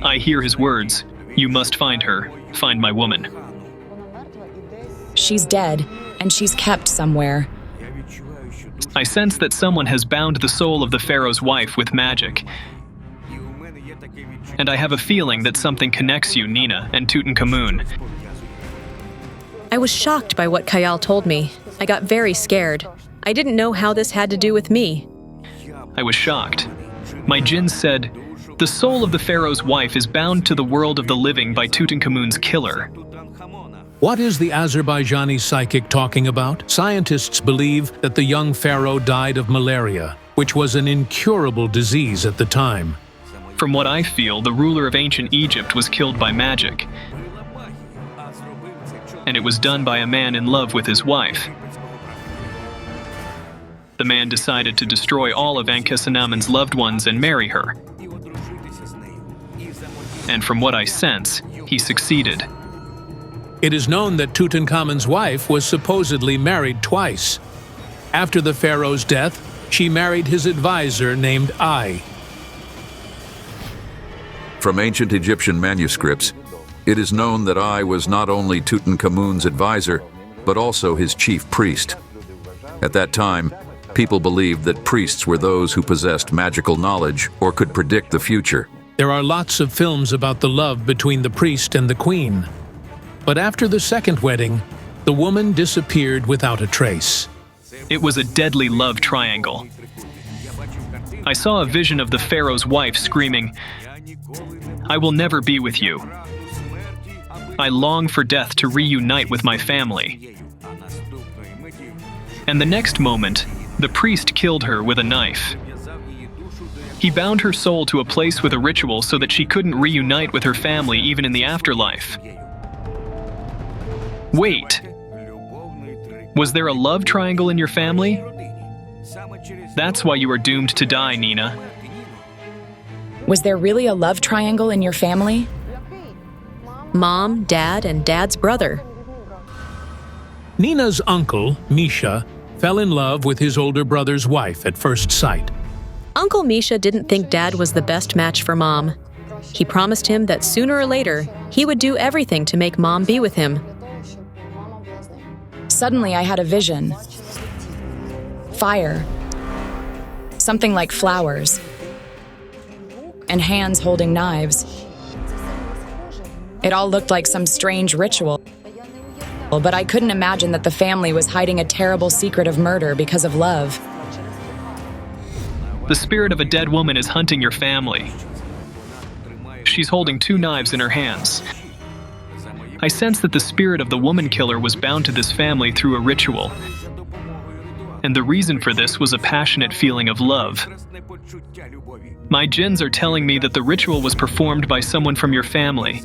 Speaker 8: I hear his words. You must find her. Find my woman.
Speaker 22: She's dead, and she's kept somewhere.
Speaker 8: I sense that someone has bound the soul of the pharaoh's wife with magic. And I have a feeling that something connects you, Nina, and Tutankhamun.
Speaker 15: I was shocked by what Kayal told me. I got very scared. I didn't know how this had to do with me.
Speaker 8: I was shocked. My jinn said, the soul of the pharaoh's wife is bound to the world of the living by Tutankhamun's killer.
Speaker 1: What is the Azerbaijani psychic talking about? Scientists believe that the young pharaoh died of malaria, which was an incurable disease at the time.
Speaker 8: From what I feel, the ruler of ancient Egypt was killed by magic. And it was done by a man in love with his wife. The man decided to destroy all of Ankhesenamun's loved ones and marry her. And from what I sense, he succeeded.
Speaker 1: It is known that Tutankhamun's wife was supposedly married twice. After the pharaoh's death, she married his advisor named Ai.
Speaker 5: From ancient Egyptian manuscripts, it is known that Ai was not only Tutankhamun's advisor, but also his chief priest. At that time, people believed that priests were those who possessed magical knowledge or could predict the future.
Speaker 1: There are lots of films about the love between the priest and the queen. But after the second wedding, the woman disappeared without a trace.
Speaker 8: It was a deadly love triangle. I saw a vision of the pharaoh's wife screaming, "I will never be with you. I long for death to reunite with my family." And the next moment, the priest killed her with a knife. He bound her soul to a place with a ritual so that she couldn't reunite with her family even in the afterlife. Wait. Was there a love triangle in your family? That's why you are doomed to die, Nina.
Speaker 22: Was there really a love triangle in your family?
Speaker 15: Mom, Dad, and Dad's brother.
Speaker 1: Nina's uncle, Misha, fell in love with his older brother's wife at first sight.
Speaker 15: Uncle Misha didn't think Dad was the best match for Mom. He promised him that sooner or later, he would do everything to make Mom be with him.
Speaker 22: Suddenly, I had a vision. Fire. Something like flowers. And hands holding knives. It all looked like some strange ritual. But I couldn't imagine that the family was hiding a terrible secret of murder because of love.
Speaker 8: The spirit of a dead woman is hunting your family. She's holding 2 knives in her hands. I sense that the spirit of the woman killer was bound to this family through a ritual. And the reason for this was a passionate feeling of love. My jinns are telling me that the ritual was performed by someone from your family.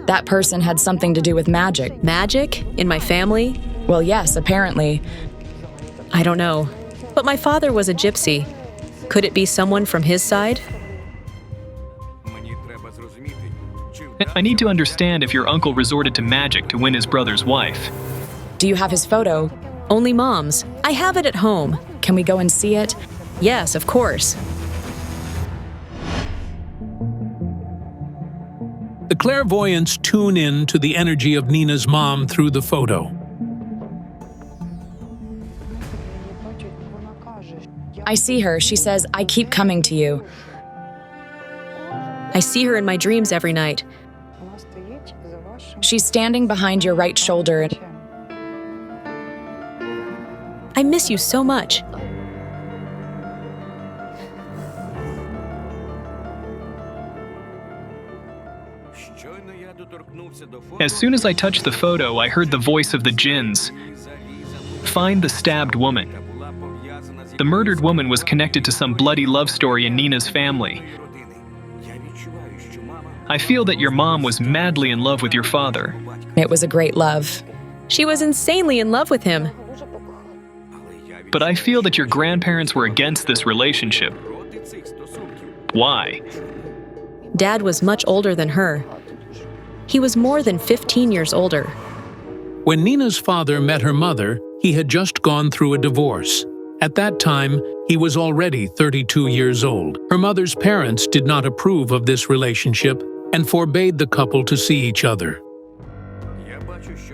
Speaker 22: That person had something to do with magic.
Speaker 15: Magic? In my family?
Speaker 22: Well, yes, apparently.
Speaker 15: I don't know. But my father was a gypsy. Could it be someone from his side?
Speaker 8: I need to understand if your uncle resorted to magic to win his brother's wife.
Speaker 22: Do you have his photo?
Speaker 15: Only Mom's. I have it at home.
Speaker 22: Can we go and see it?
Speaker 15: Yes, of course.
Speaker 1: The clairvoyants tune in to the energy of Nina's mom through the photo.
Speaker 22: I see her. She says, "I keep coming to you."
Speaker 15: I see her in my dreams every night.
Speaker 22: She's standing behind your right shoulder.
Speaker 15: I miss you so much.
Speaker 8: As soon as I touched the photo, I heard the voice of the jinns. Find the stabbed woman. The murdered woman was connected to some bloody love story in Nina's family. I feel that your mom was madly in love with your father.
Speaker 22: It was a great love.
Speaker 15: She was insanely in love with him.
Speaker 8: But I feel that your grandparents were against this relationship. Why?
Speaker 15: Dad was much older than her. He was more than 15 years older.
Speaker 1: When Nina's father met her mother, he had just gone through a divorce. At that time, he was already 32 years old. Her mother's parents did not approve of this relationship and forbade the couple to see each other.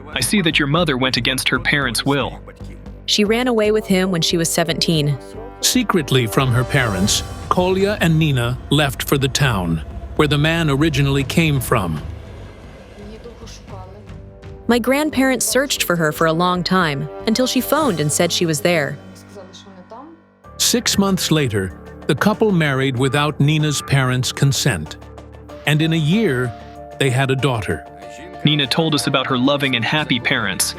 Speaker 8: I see that your mother went against her parents' will.
Speaker 15: She ran away with him when she was 17.
Speaker 1: Secretly from her parents, Kolya and Nina left for the town, where the man originally came from.
Speaker 15: My grandparents searched for her for a long time, until she phoned and said she was there.
Speaker 1: 6 months later, the couple married without Nina's parents' consent. And in a year, they had a daughter.
Speaker 8: Nina told us about her loving and happy parents.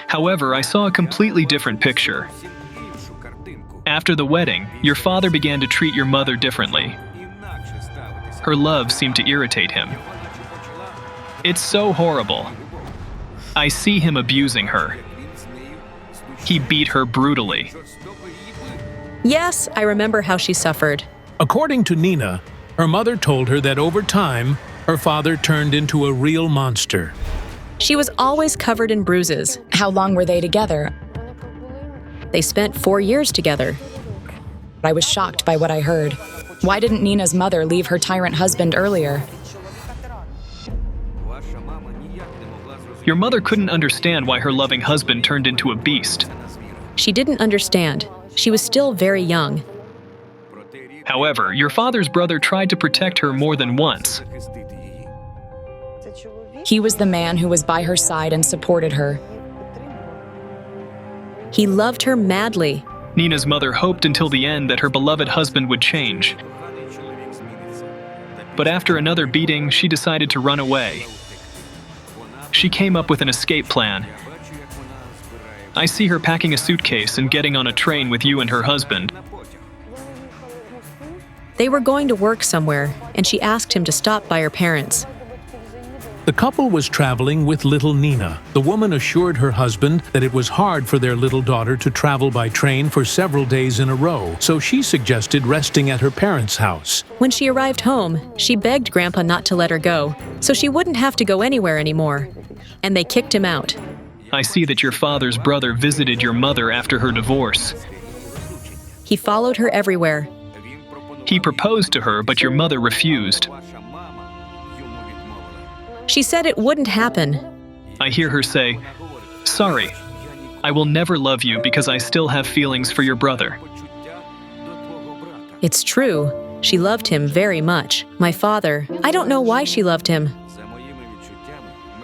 Speaker 8: However, I saw a completely different picture. After the wedding, your father began to treat your mother differently. Her love seemed to irritate him. It's so horrible. I see him abusing her. He beat her brutally.
Speaker 15: Yes, I remember how she suffered.
Speaker 1: According to Nina, her mother told her that over time, her father turned into a real monster.
Speaker 15: She was always covered in bruises.
Speaker 22: How long were they together?
Speaker 15: They spent 4 years together.
Speaker 22: I was shocked by what I heard. Why didn't Nina's mother leave her tyrant husband earlier?
Speaker 8: Your mother couldn't understand why her loving husband turned into a beast.
Speaker 15: She didn't understand. She was still very young.
Speaker 8: However, your father's brother tried to protect her more than once.
Speaker 22: He was the man who was by her side and supported her.
Speaker 15: He loved her madly.
Speaker 8: Nina's mother hoped until the end that her beloved husband would change. But after another beating, she decided to run away. She came up with an escape plan. I see her packing a suitcase and getting on a train with you and her husband.
Speaker 15: They were going to work somewhere, and she asked him to stop by her parents.
Speaker 1: The couple was traveling with little Nina. The woman assured her husband that it was hard for their little daughter to travel by train for several days in a row, so she suggested resting at her parents' house.
Speaker 15: When she arrived home, she begged Grandpa not to let her go, so she wouldn't have to go anywhere anymore. And they kicked him out.
Speaker 8: I see that your father's brother visited your mother after her divorce.
Speaker 15: He followed her everywhere.
Speaker 8: He proposed to her, but your mother refused.
Speaker 15: She said it wouldn't happen.
Speaker 8: I hear her say, "Sorry, I will never love you because I still have feelings for your brother."
Speaker 15: It's true. She loved him very much. My father, I don't know why she loved him.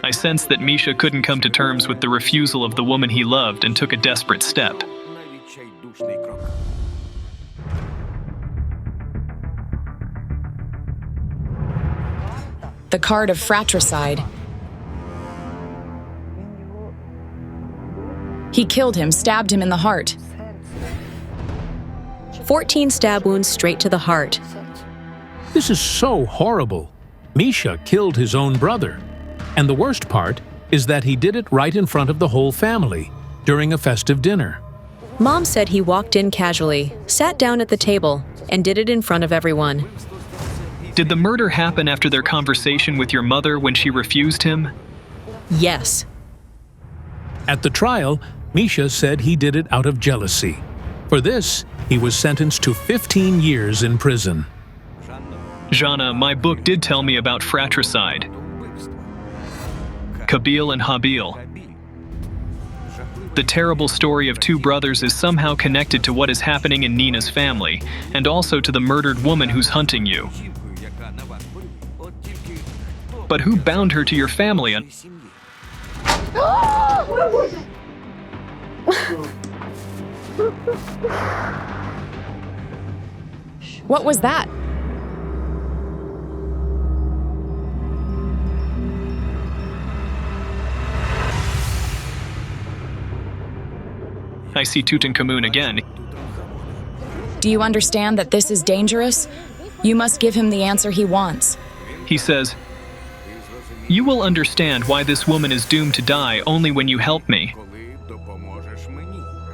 Speaker 8: I sense that Misha couldn't come to terms with the refusal of the woman he loved and took a desperate step.
Speaker 22: The card of fratricide. He killed him, stabbed him in the heart.
Speaker 15: 14 stab wounds straight to the heart.
Speaker 1: This is so horrible. Misha killed his own brother. And the worst part is that he did it right in front of the whole family during a festive dinner.
Speaker 15: Mom said he walked in casually, sat down at the table, and did it in front of everyone.
Speaker 8: Did the murder happen after their conversation with your mother when she refused him?
Speaker 15: Yes.
Speaker 1: At the trial, Misha said he did it out of jealousy. For this, he was sentenced to 15 years in prison.
Speaker 8: Jana, my book did tell me about fratricide. Kabil and Habil. The terrible story of two brothers is somehow connected to what is happening in Nina's family, and also to the murdered woman who's hunting you. But who bound her to your family?
Speaker 22: What was that?
Speaker 8: I see Tutankhamun again.
Speaker 22: Do you understand that this is dangerous? You must give him the answer he wants.
Speaker 8: He says, You will understand why this woman is doomed to die only when you help me.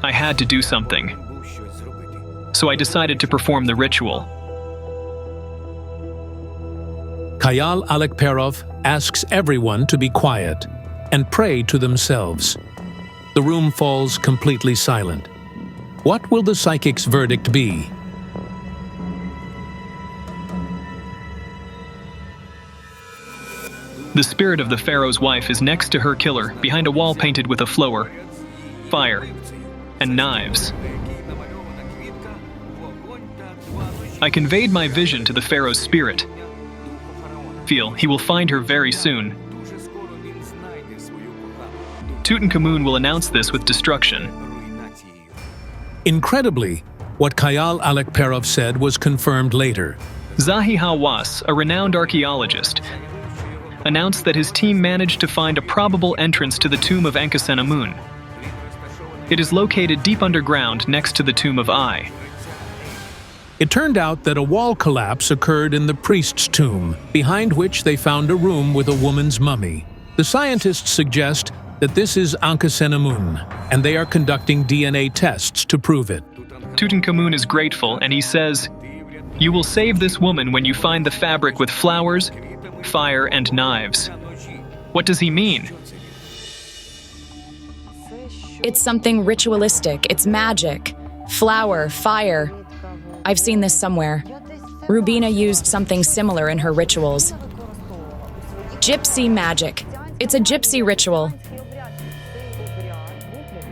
Speaker 8: I had to do something. So I decided to perform the ritual.
Speaker 1: Khayal Alekperov asks everyone to be quiet and pray to themselves. The room falls completely silent. What will the psychic's verdict be?
Speaker 8: The spirit of the pharaoh's wife is next to her killer, behind a wall painted with a flower, fire, and knives. I conveyed my vision to the pharaoh's spirit. Feel, he will find her very soon. Tutankhamun will announce this with destruction.
Speaker 1: Incredibly, what Khayal Alekperov said was confirmed later.
Speaker 8: Zahi Hawass, a renowned archaeologist, announced that his team managed to find a probable entrance to the tomb of Ankhesenamun. It is located deep underground next to the tomb of Ai.
Speaker 1: It turned out that a wall collapse occurred in the priest's tomb, behind which they found a room with a woman's mummy. The scientists suggest that this is Ankhesenamun, and they are conducting DNA tests to prove it.
Speaker 8: Tutankhamun is grateful, and he says, "You will save this woman when you find the fabric with flowers, fire, and knives." What does he mean?
Speaker 22: It's something ritualistic. It's magic. Flower, fire. I've seen this somewhere. Rubina used something similar in her rituals. Gypsy magic. It's a gypsy ritual.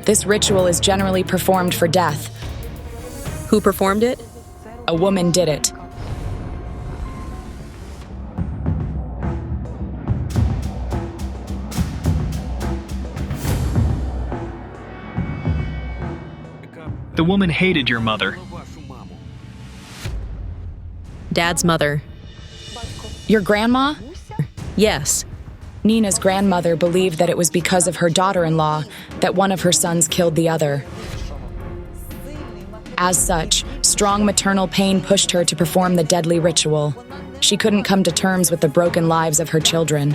Speaker 22: This ritual is generally performed for death.
Speaker 15: Who performed it?
Speaker 22: A woman did it.
Speaker 8: The woman hated your mother.
Speaker 15: Dad's mother.
Speaker 22: Your grandma?
Speaker 15: Yes.
Speaker 22: Nina's grandmother believed that it was because of her daughter-in-law that one of her sons killed the other. As such, strong maternal pain pushed her to perform the deadly ritual. She couldn't come to terms with the broken lives of her children.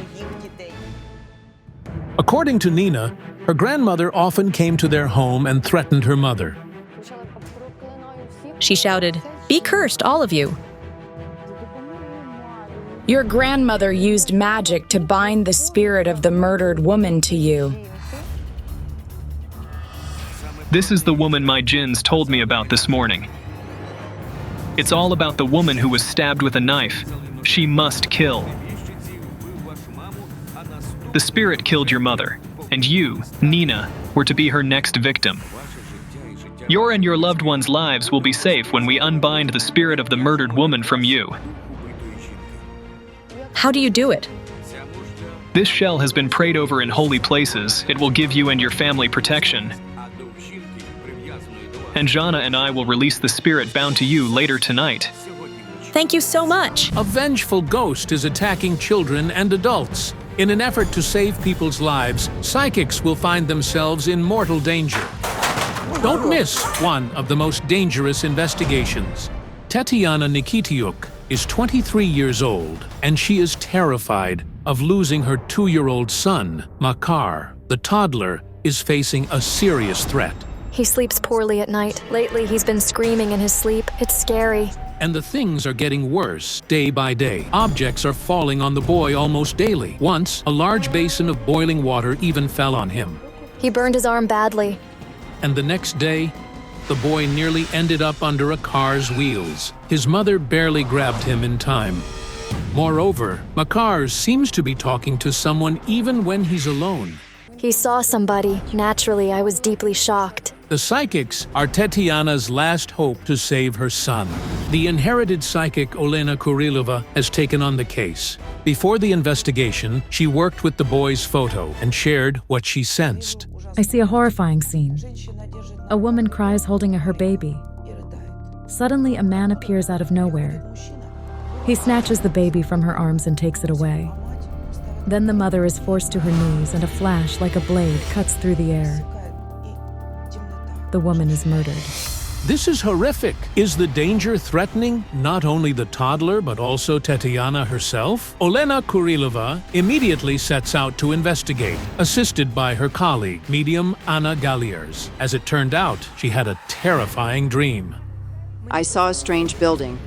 Speaker 1: According to Nina, her grandmother often came to their home and threatened her mother.
Speaker 15: She shouted, "Be cursed, all of you."
Speaker 22: Your grandmother used magic to bind the spirit of the murdered woman to you.
Speaker 8: This is the woman my jinns told me about this morning. It's all about the woman who was stabbed with a knife. She must kill. The spirit killed your mother, and you, Nina, were to be her next victim. Your and your loved ones' lives will be safe when we unbind the spirit of the murdered woman from you.
Speaker 15: How do you do it?
Speaker 8: This shell has been prayed over in holy places. It will give you and your family protection. And Jana and I will release the spirit bound to you later tonight.
Speaker 15: Thank you so much.
Speaker 1: A vengeful ghost is attacking children and adults. In an effort to save people's lives, psychics will find themselves in mortal danger. Don't miss one of the most dangerous investigations. Tetiana Nikitiuk is 23 years old, and she is terrified of losing her 2-year-old son, Makar. The toddler is facing a serious threat.
Speaker 4: He sleeps poorly at night. Lately, he's been screaming in his sleep. It's scary.
Speaker 1: And the things are getting worse day by day. Objects are falling on the boy almost daily. Once, a large basin of boiling water even fell on him.
Speaker 4: He burned his arm badly.
Speaker 1: And the next day, the boy nearly ended up under a car's wheels. His mother barely grabbed him in time. Moreover, Makar seems to be talking to someone even when he's alone.
Speaker 4: He saw somebody. Naturally, I was deeply shocked.
Speaker 1: The psychics are Tetiana's last hope to save her son. The inherited psychic Olena Kurilova has taken on the case. Before the investigation, she worked with the boy's photo and shared what she sensed.
Speaker 9: I see a horrifying scene. A woman cries holding her baby. Suddenly, a man appears out of nowhere. He snatches the baby from her arms and takes it away. Then the mother is forced to her knees and a flash like a blade cuts through the air. The woman is murdered.
Speaker 1: This is horrific. Is the danger threatening not only the toddler but also Tetiana herself? Olena Kurilova immediately sets out to investigate, assisted by her colleague, medium Anna Galliers. As it turned out, she had a terrifying dream.
Speaker 13: I saw a strange building.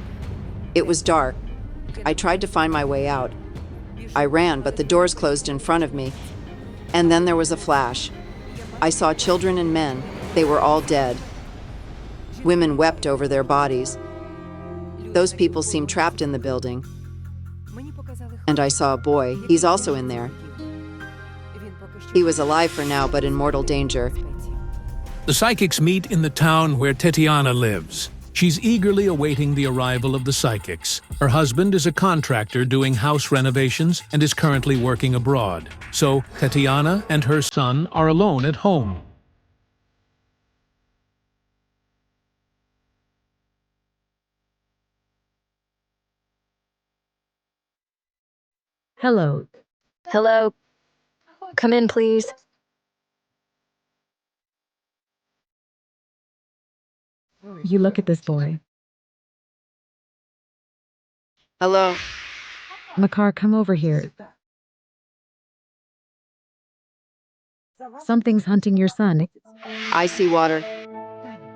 Speaker 13: It was dark. I tried to find my way out. I ran, but the doors closed in front of me. And then there was a flash. I saw children and men. They were all dead. Women wept over their bodies. Those people seemed trapped in the building. And I saw a boy. He's also in there. He was alive for now, but in mortal danger.
Speaker 1: The psychics meet in the town where Tetiana lives. She's eagerly awaiting the arrival of the psychics. Her husband is a contractor doing house renovations and is currently working abroad. So Tetiana and her son are alone at home.
Speaker 9: Hello.
Speaker 4: Hello. Come in, please.
Speaker 9: You look at this boy.
Speaker 13: Hello.
Speaker 9: Makar, come over here. Something's hunting your son.
Speaker 13: I see water.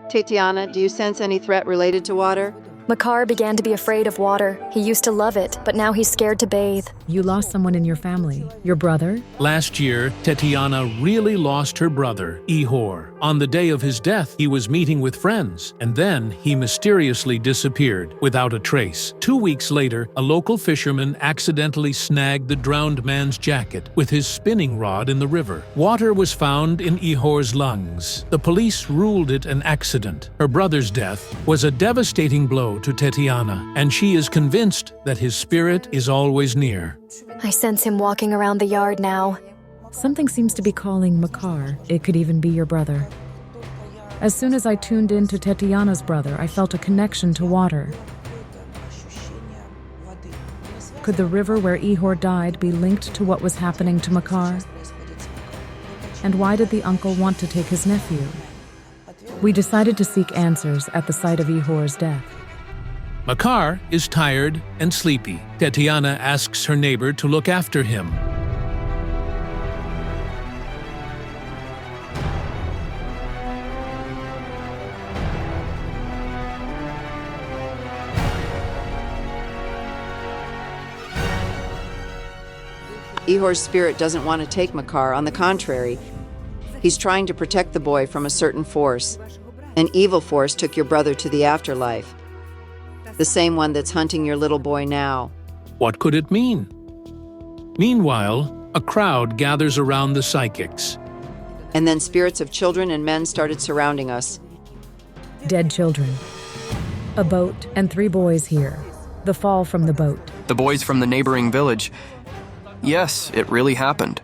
Speaker 13: Tetiana, do you sense any threat related to water?
Speaker 4: Makar began to be afraid of water. He used to love it, but now he's scared to bathe.
Speaker 9: You lost someone in your family. Your brother?
Speaker 1: Last year, Tetiana really lost her brother, Ihor. On the day of his death, he was meeting with friends, and then he mysteriously disappeared without a trace. 2 weeks later, a local fisherman accidentally snagged the drowned man's jacket with his spinning rod in the river. Water was found in Ihor's lungs. The police ruled it an accident. Her brother's death was a devastating blow to Tetiana, and she is convinced that his spirit is always near.
Speaker 4: I sense him walking around the yard now.
Speaker 9: Something seems to be calling Makar. It could even be your brother. As soon as I tuned in to Tetiana's brother, I felt a connection to water. Could the river where Ihor died be linked to what was happening to Makar? And why did the uncle want to take his nephew? We decided to seek answers at the site of Ihor's death.
Speaker 1: Makar is tired and sleepy. Tetiana asks her neighbor to look after him.
Speaker 13: Ihor's spirit doesn't want to take Makar. On the contrary, he's trying to protect the boy from a certain force. An evil force took your brother to the afterlife. The same one that's hunting your little boy now.
Speaker 1: What could it mean? Meanwhile, a crowd gathers around the psychics.
Speaker 13: And then spirits of children and men started surrounding us.
Speaker 9: Dead children. A boat and 3 boys here. The fall from the boat.
Speaker 3: The boys from the neighboring village. Yes, it really happened.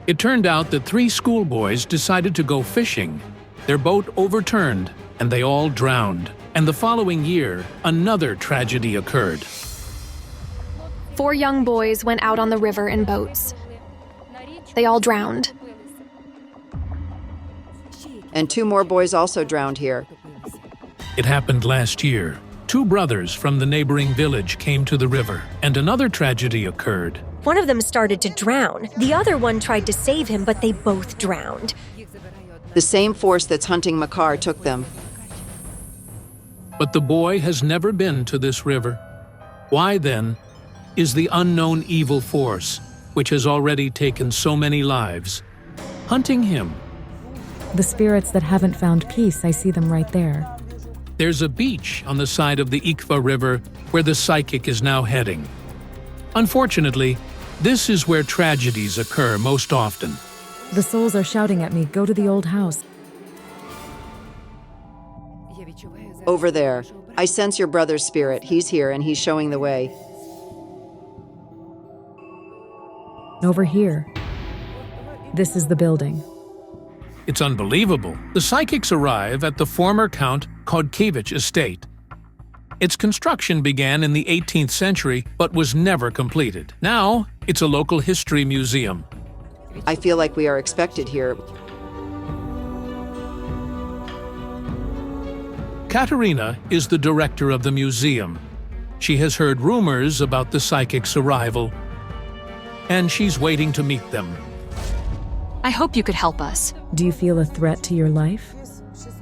Speaker 1: It turned out that 3 schoolboys decided to go fishing. Their boat overturned, and they all drowned. And the following year, another tragedy occurred.
Speaker 4: 4 young boys went out on the river in boats. They all drowned.
Speaker 13: And 2 more boys also drowned here.
Speaker 1: It happened last year. 2 brothers from the neighboring village came to the river, and another tragedy occurred.
Speaker 12: One of them started to drown. The other one tried to save him, but they both drowned.
Speaker 13: The same force that's hunting Makar took them.
Speaker 1: But the boy has never been to this river. Why, then, is the unknown evil force, which has already taken so many lives, hunting him?
Speaker 9: The spirits that haven't found peace, I see them right there.
Speaker 1: There's a beach on the side of the Ikva River where the psychic is now heading. Unfortunately, this is where tragedies occur most often.
Speaker 9: The souls are shouting at me, go to the old house.
Speaker 13: Over there. I sense your brother's spirit. He's here and he's showing the way.
Speaker 9: Over here. This is the building.
Speaker 1: It's unbelievable. The psychics arrive at the former Count Kodkevich estate. Its construction began in the 18th century, but was never completed. Now, it's a local history museum.
Speaker 13: I feel like we are expected here.
Speaker 1: Katerina is the director of the museum. She has heard rumors about the psychic's arrival, and she's waiting to meet them.
Speaker 14: I hope you could help us.
Speaker 9: Do you feel a threat to your life?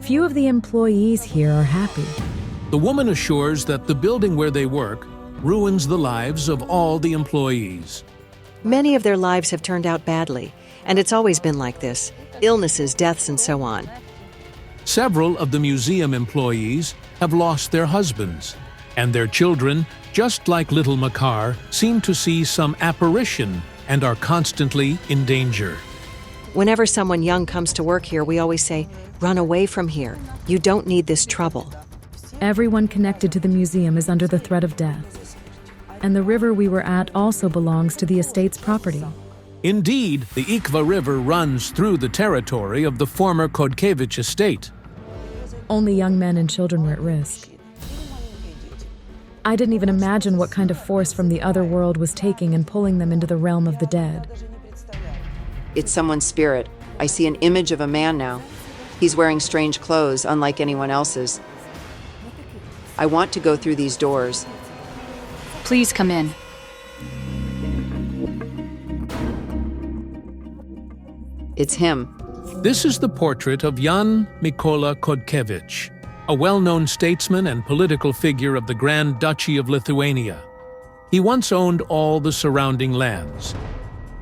Speaker 9: Few of the employees here are happy.
Speaker 1: The woman assures that the building where they work ruins the lives of all the employees.
Speaker 18: Many of their lives have turned out badly, and it's always been like this. Illnesses, deaths, and so on.
Speaker 1: Several of the museum employees have lost their husbands, and their children, just like little Makar, seem to see some apparition and are constantly in danger.
Speaker 18: Whenever someone young comes to work here, we always say, "Run away from here. You don't need this trouble."
Speaker 9: Everyone connected to the museum is under the threat of death. And the river we were at also belongs to the estate's property.
Speaker 1: Indeed, the Ikva River runs through the territory of the former Kodkevich estate.
Speaker 9: Only young men and children were at risk. I didn't even imagine what kind of force from the other world was taking and pulling them into the realm of the dead.
Speaker 13: It's someone's spirit. I see an image of a man now. He's wearing strange clothes, unlike anyone else's. I want to go through these doors.
Speaker 14: Please come in.
Speaker 13: It's him.
Speaker 1: This is the portrait of Jan Mikola Kodkevich, a well-known statesman and political figure of the Grand Duchy of Lithuania. He once owned all the surrounding lands.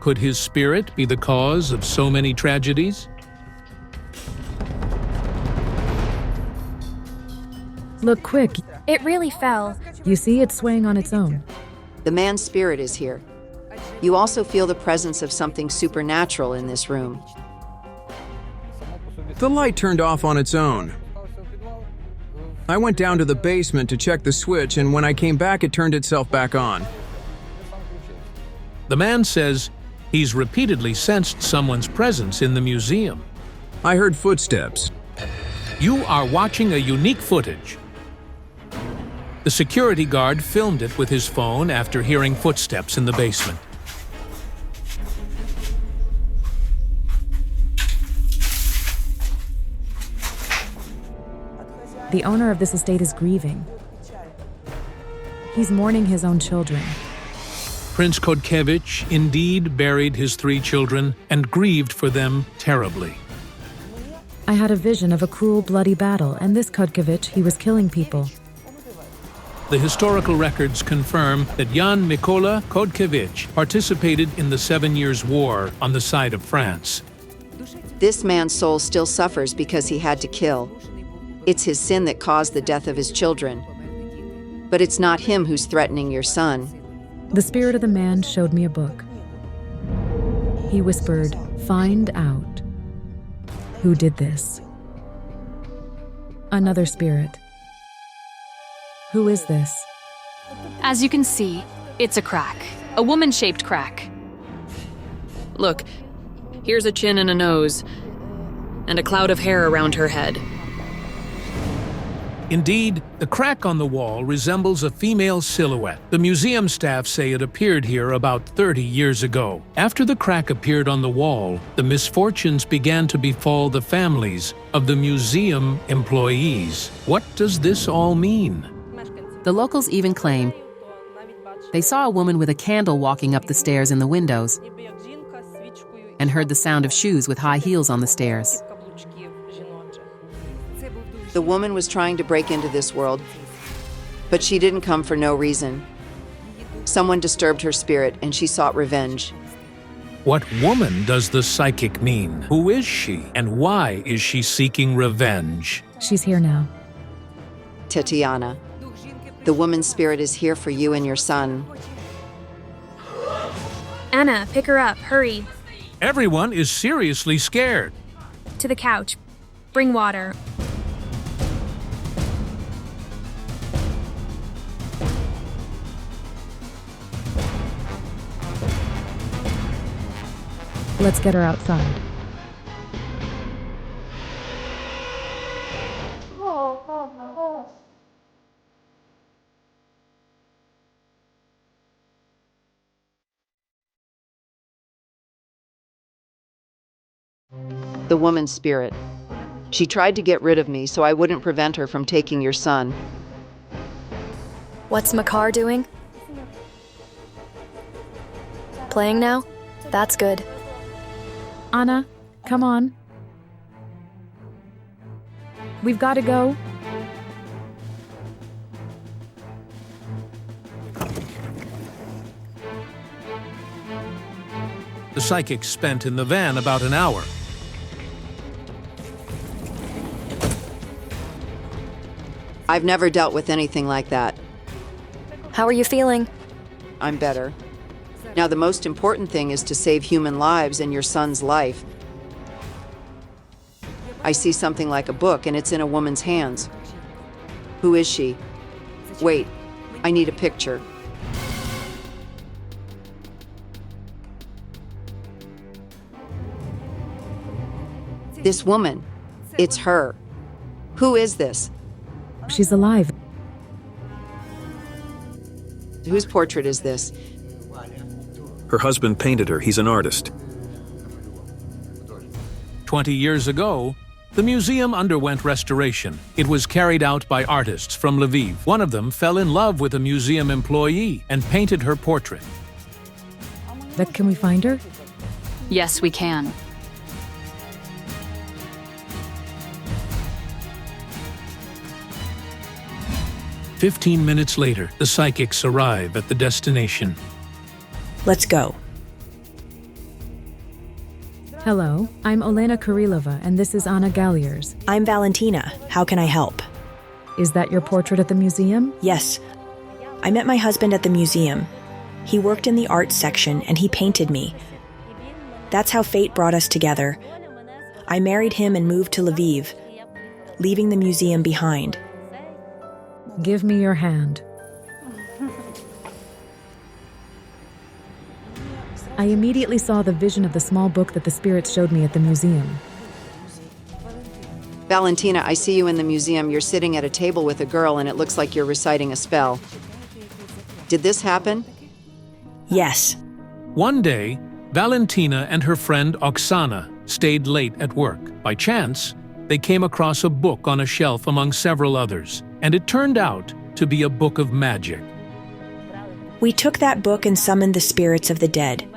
Speaker 1: Could his spirit be the cause of so many tragedies?
Speaker 9: Look quick.
Speaker 11: It really fell.
Speaker 9: You see, it's swaying on its own.
Speaker 13: The man's spirit is here. You also feel the presence of something supernatural in this room.
Speaker 6: The light turned off on its own. I went down to the basement to check the switch, and when I came back, it turned itself back on.
Speaker 1: The man says he's repeatedly sensed someone's presence in the museum.
Speaker 6: I heard footsteps.
Speaker 1: You are watching a unique footage. The security guard filmed it with his phone after hearing footsteps in the basement.
Speaker 9: The owner of this estate is grieving. He's mourning his own children.
Speaker 1: Prince Kodkevich indeed buried his 3 children and grieved for them terribly.
Speaker 9: I had a vision of a cruel, bloody battle, and this Kodkevich, he was killing people.
Speaker 1: The historical records confirm that Jan Mikola Kodkevich participated in the 7 Years' War on the side of France.
Speaker 13: This man's soul still suffers because he had to kill. It's his sin that caused the death of his children. But it's not him who's threatening your son.
Speaker 9: The spirit of the man showed me a book. He whispered, "Find out who did this." Another spirit. Who is this?
Speaker 14: As you can see, it's a crack. A woman-shaped crack.
Speaker 15: Look, here's a chin and a nose, and a cloud of hair around her head.
Speaker 1: Indeed, the crack on the wall resembles a female silhouette. The museum staff say it appeared here about 30 years ago. After the crack appeared on the wall, the misfortunes began to befall the families of the museum employees. What does this all mean?
Speaker 7: The locals even claim they saw a woman with a candle walking up the stairs in the windows and heard the sound of shoes with high heels on the stairs.
Speaker 13: The woman was trying to break into this world, but she didn't come for no reason. Someone disturbed her spirit and she sought revenge.
Speaker 1: What woman does the psychic mean? Who is she, and why is she seeking revenge?
Speaker 9: She's here now.
Speaker 13: Tatiana, the woman's spirit is here for you and your son.
Speaker 11: Anna, pick her up, hurry.
Speaker 1: Everyone is seriously scared.
Speaker 11: To the couch. Bring water.
Speaker 9: Let's get her outside.
Speaker 13: The woman's spirit. She tried to get rid of me so I wouldn't prevent her from taking your son.
Speaker 4: What's Makar doing? Playing now? That's good.
Speaker 9: Anna, come on. We've got to go.
Speaker 1: The psychic spent in the van about an hour.
Speaker 13: I've never dealt with anything like that.
Speaker 4: How are you feeling?
Speaker 13: I'm better. Now the most important thing is to save human lives and your son's life. I see something like a book and it's in a woman's hands. Who is she? Wait, I need a picture. This woman, it's her. Who is this?
Speaker 9: She's alive.
Speaker 13: Whose portrait is this?
Speaker 16: Her husband painted her. He's an artist.
Speaker 1: 20 years ago, the museum underwent restoration. It was carried out by artists from Lviv. One of them fell in love with a museum employee and painted her portrait.
Speaker 9: But can we find her?
Speaker 14: Yes, we can.
Speaker 1: "15 minutes later, the psychics arrive at the destination.
Speaker 17: Let's go.
Speaker 9: Hello, I'm Olena Kirilova, and this is Anna Galliers.
Speaker 17: I'm Valentina. How can I help?
Speaker 9: Is that your portrait at the museum?
Speaker 17: Yes. I met my husband at the museum. He worked in the arts section, and he painted me. That's how fate brought us together. I married him and moved to Lviv, leaving the museum behind.
Speaker 9: Give me your hand. I immediately saw the vision of the small book that the spirits showed me at the museum.
Speaker 13: Valentina, I see you in the museum. You're sitting at a table with a girl and it looks like you're reciting a spell. Did this happen?
Speaker 17: Yes.
Speaker 1: One day, Valentina and her friend Oksana stayed late at work. By chance, they came across a book on a shelf among several others, and it turned out to be a book of magic.
Speaker 17: We took that book and summoned the spirits of the dead.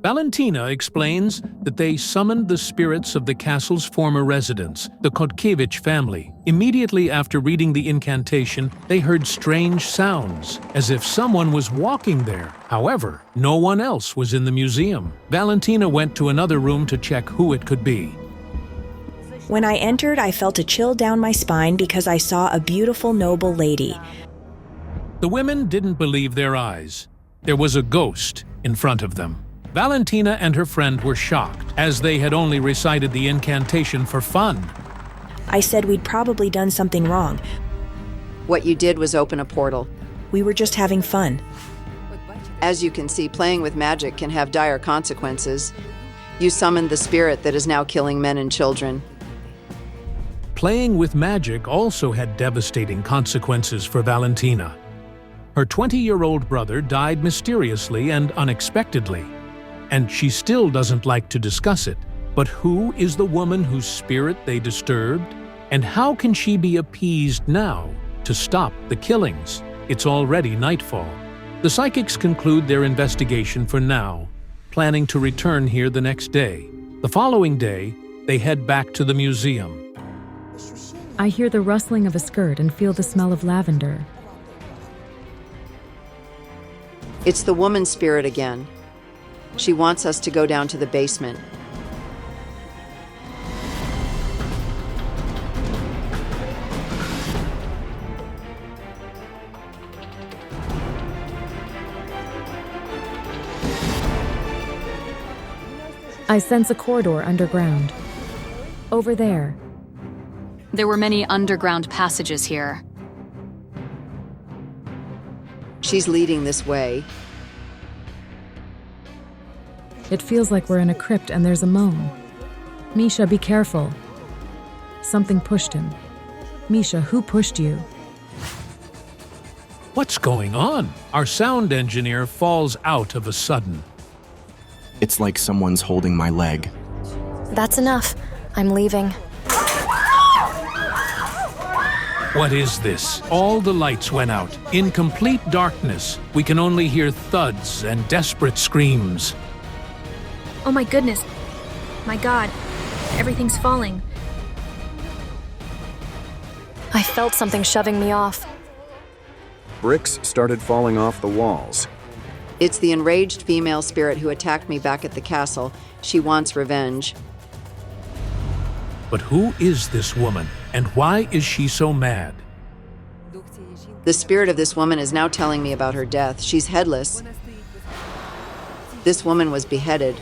Speaker 1: Valentina explains that they summoned the spirits of the castle's former residents, the Kotkevich family. Immediately after reading the incantation, they heard strange sounds, as if someone was walking there. However, no one else was in the museum. Valentina went to another room to check who it could be.
Speaker 17: When I entered, I felt a chill down my spine because I saw a beautiful, noble lady.
Speaker 1: The women didn't believe their eyes. There was a ghost in front of them. Valentina and her friend were shocked, as they had only recited the incantation for fun.
Speaker 17: I said we'd probably done something wrong.
Speaker 13: What you did was open a portal.
Speaker 17: We were just having fun.
Speaker 13: As you can see, playing with magic can have dire consequences. You summoned the spirit that is now killing men and children.
Speaker 1: Playing with magic also had devastating consequences for Valentina. Her 20-year-old brother died mysteriously and unexpectedly, and she still doesn't like to discuss it. But who is the woman whose spirit they disturbed? And how can she be appeased now to stop the killings? It's already nightfall. The psychics conclude their investigation for now, planning to return here the next day. The following day, they head back to the museum.
Speaker 9: I hear the rustling of a skirt and feel the smell of lavender.
Speaker 13: It's the woman spirit again. She wants us to go down to the basement.
Speaker 9: I sense a corridor underground. Over there.
Speaker 14: There were many underground passages here.
Speaker 13: She's leading this way.
Speaker 9: It feels like we're in a crypt and there's a moan. Misha, be careful. Something pushed him. Misha, who pushed you?
Speaker 1: What's going on? Our sound engineer falls out of a sudden.
Speaker 21: It's like someone's holding my leg.
Speaker 4: That's enough. I'm leaving.
Speaker 1: What is this? All the lights went out. In complete darkness, we can only hear thuds and desperate screams.
Speaker 19: Oh my goodness. My God. Everything's falling.
Speaker 4: I felt something shoving me off.
Speaker 20: Bricks started falling off the walls.
Speaker 13: It's the enraged female spirit who attacked me back at the castle. She wants revenge.
Speaker 1: But who is this woman, and why is she so mad?
Speaker 13: The spirit of this woman is now telling me about her death. She's headless. This woman was beheaded.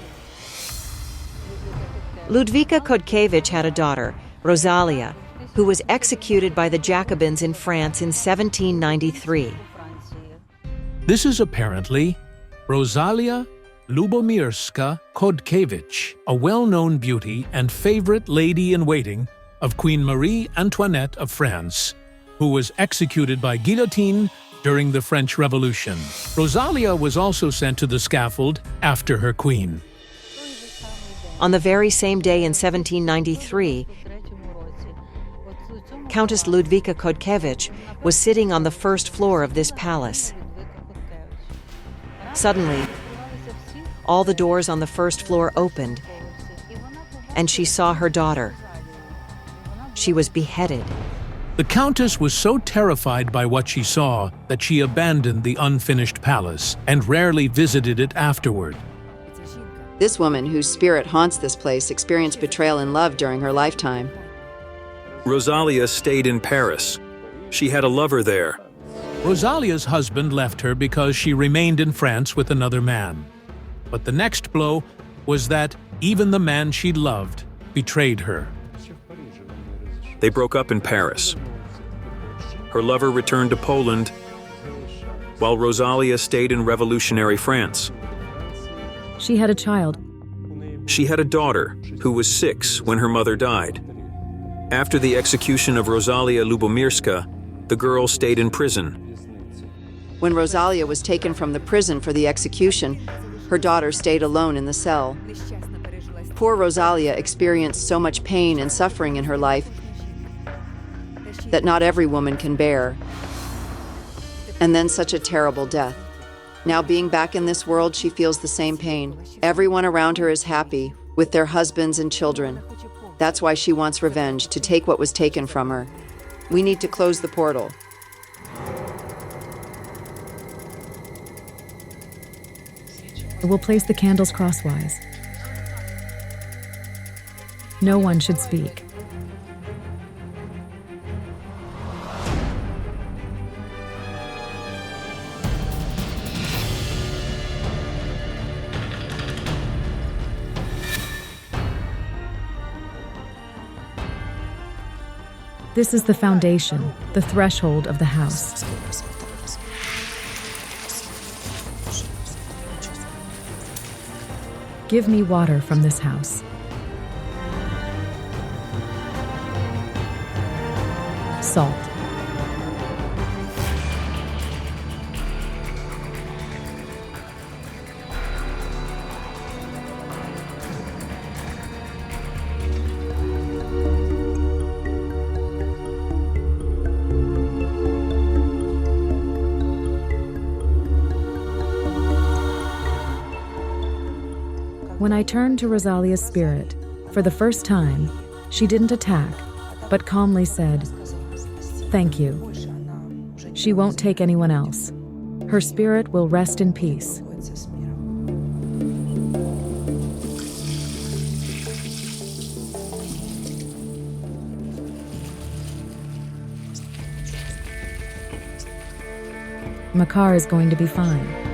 Speaker 18: Ludwika Kodkevich had a daughter, Rosalia, who was executed by the Jacobins in France in 1793.
Speaker 1: This is apparently Rosalia Lubomirska Kodkevich, a well-known beauty and favorite lady-in-waiting of Queen Marie Antoinette of France, who was executed by guillotine during the French Revolution. Rosalia was also sent to the scaffold after her queen.
Speaker 18: On the very same day in 1793, Countess Ludwika Kodkevich was sitting on the first floor of this palace. Suddenly, all the doors on the first floor opened, and she saw her daughter. She was beheaded.
Speaker 1: The Countess was so terrified by what she saw that she abandoned the unfinished palace and rarely visited it afterward.
Speaker 13: This woman, whose spirit haunts this place, experienced betrayal in love during her lifetime.
Speaker 16: Rosalia stayed in Paris. She had a lover there.
Speaker 1: Rosalia's husband left her because she remained in France with another man. But the next blow was that even the man she loved betrayed her.
Speaker 16: They broke up in Paris. Her lover returned to Poland, while Rosalia stayed in revolutionary France.
Speaker 9: She had a child.
Speaker 16: She had a daughter who was 6 when her mother died. After the execution of Rosalia Lubomirska, the girl stayed in prison.
Speaker 13: When Rosalia was taken from the prison for the execution, her daughter stayed alone in the cell. Poor Rosalia experienced so much pain and suffering in her life that not every woman can bear. And then such a terrible death. Now being back in this world, she feels the same pain. Everyone around her is happy with their husbands and children. That's why she wants revenge, to take what was taken from her. We need to close the portal.
Speaker 9: We'll place the candles crosswise. No one should speak. This is the foundation, the threshold of the house. Give me water from this house. Salt. When I turned to Rosalia's spirit, for the first time, she didn't attack, but calmly said, "Thank you." She won't take anyone else. Her spirit will rest in peace. Makar is going to be fine.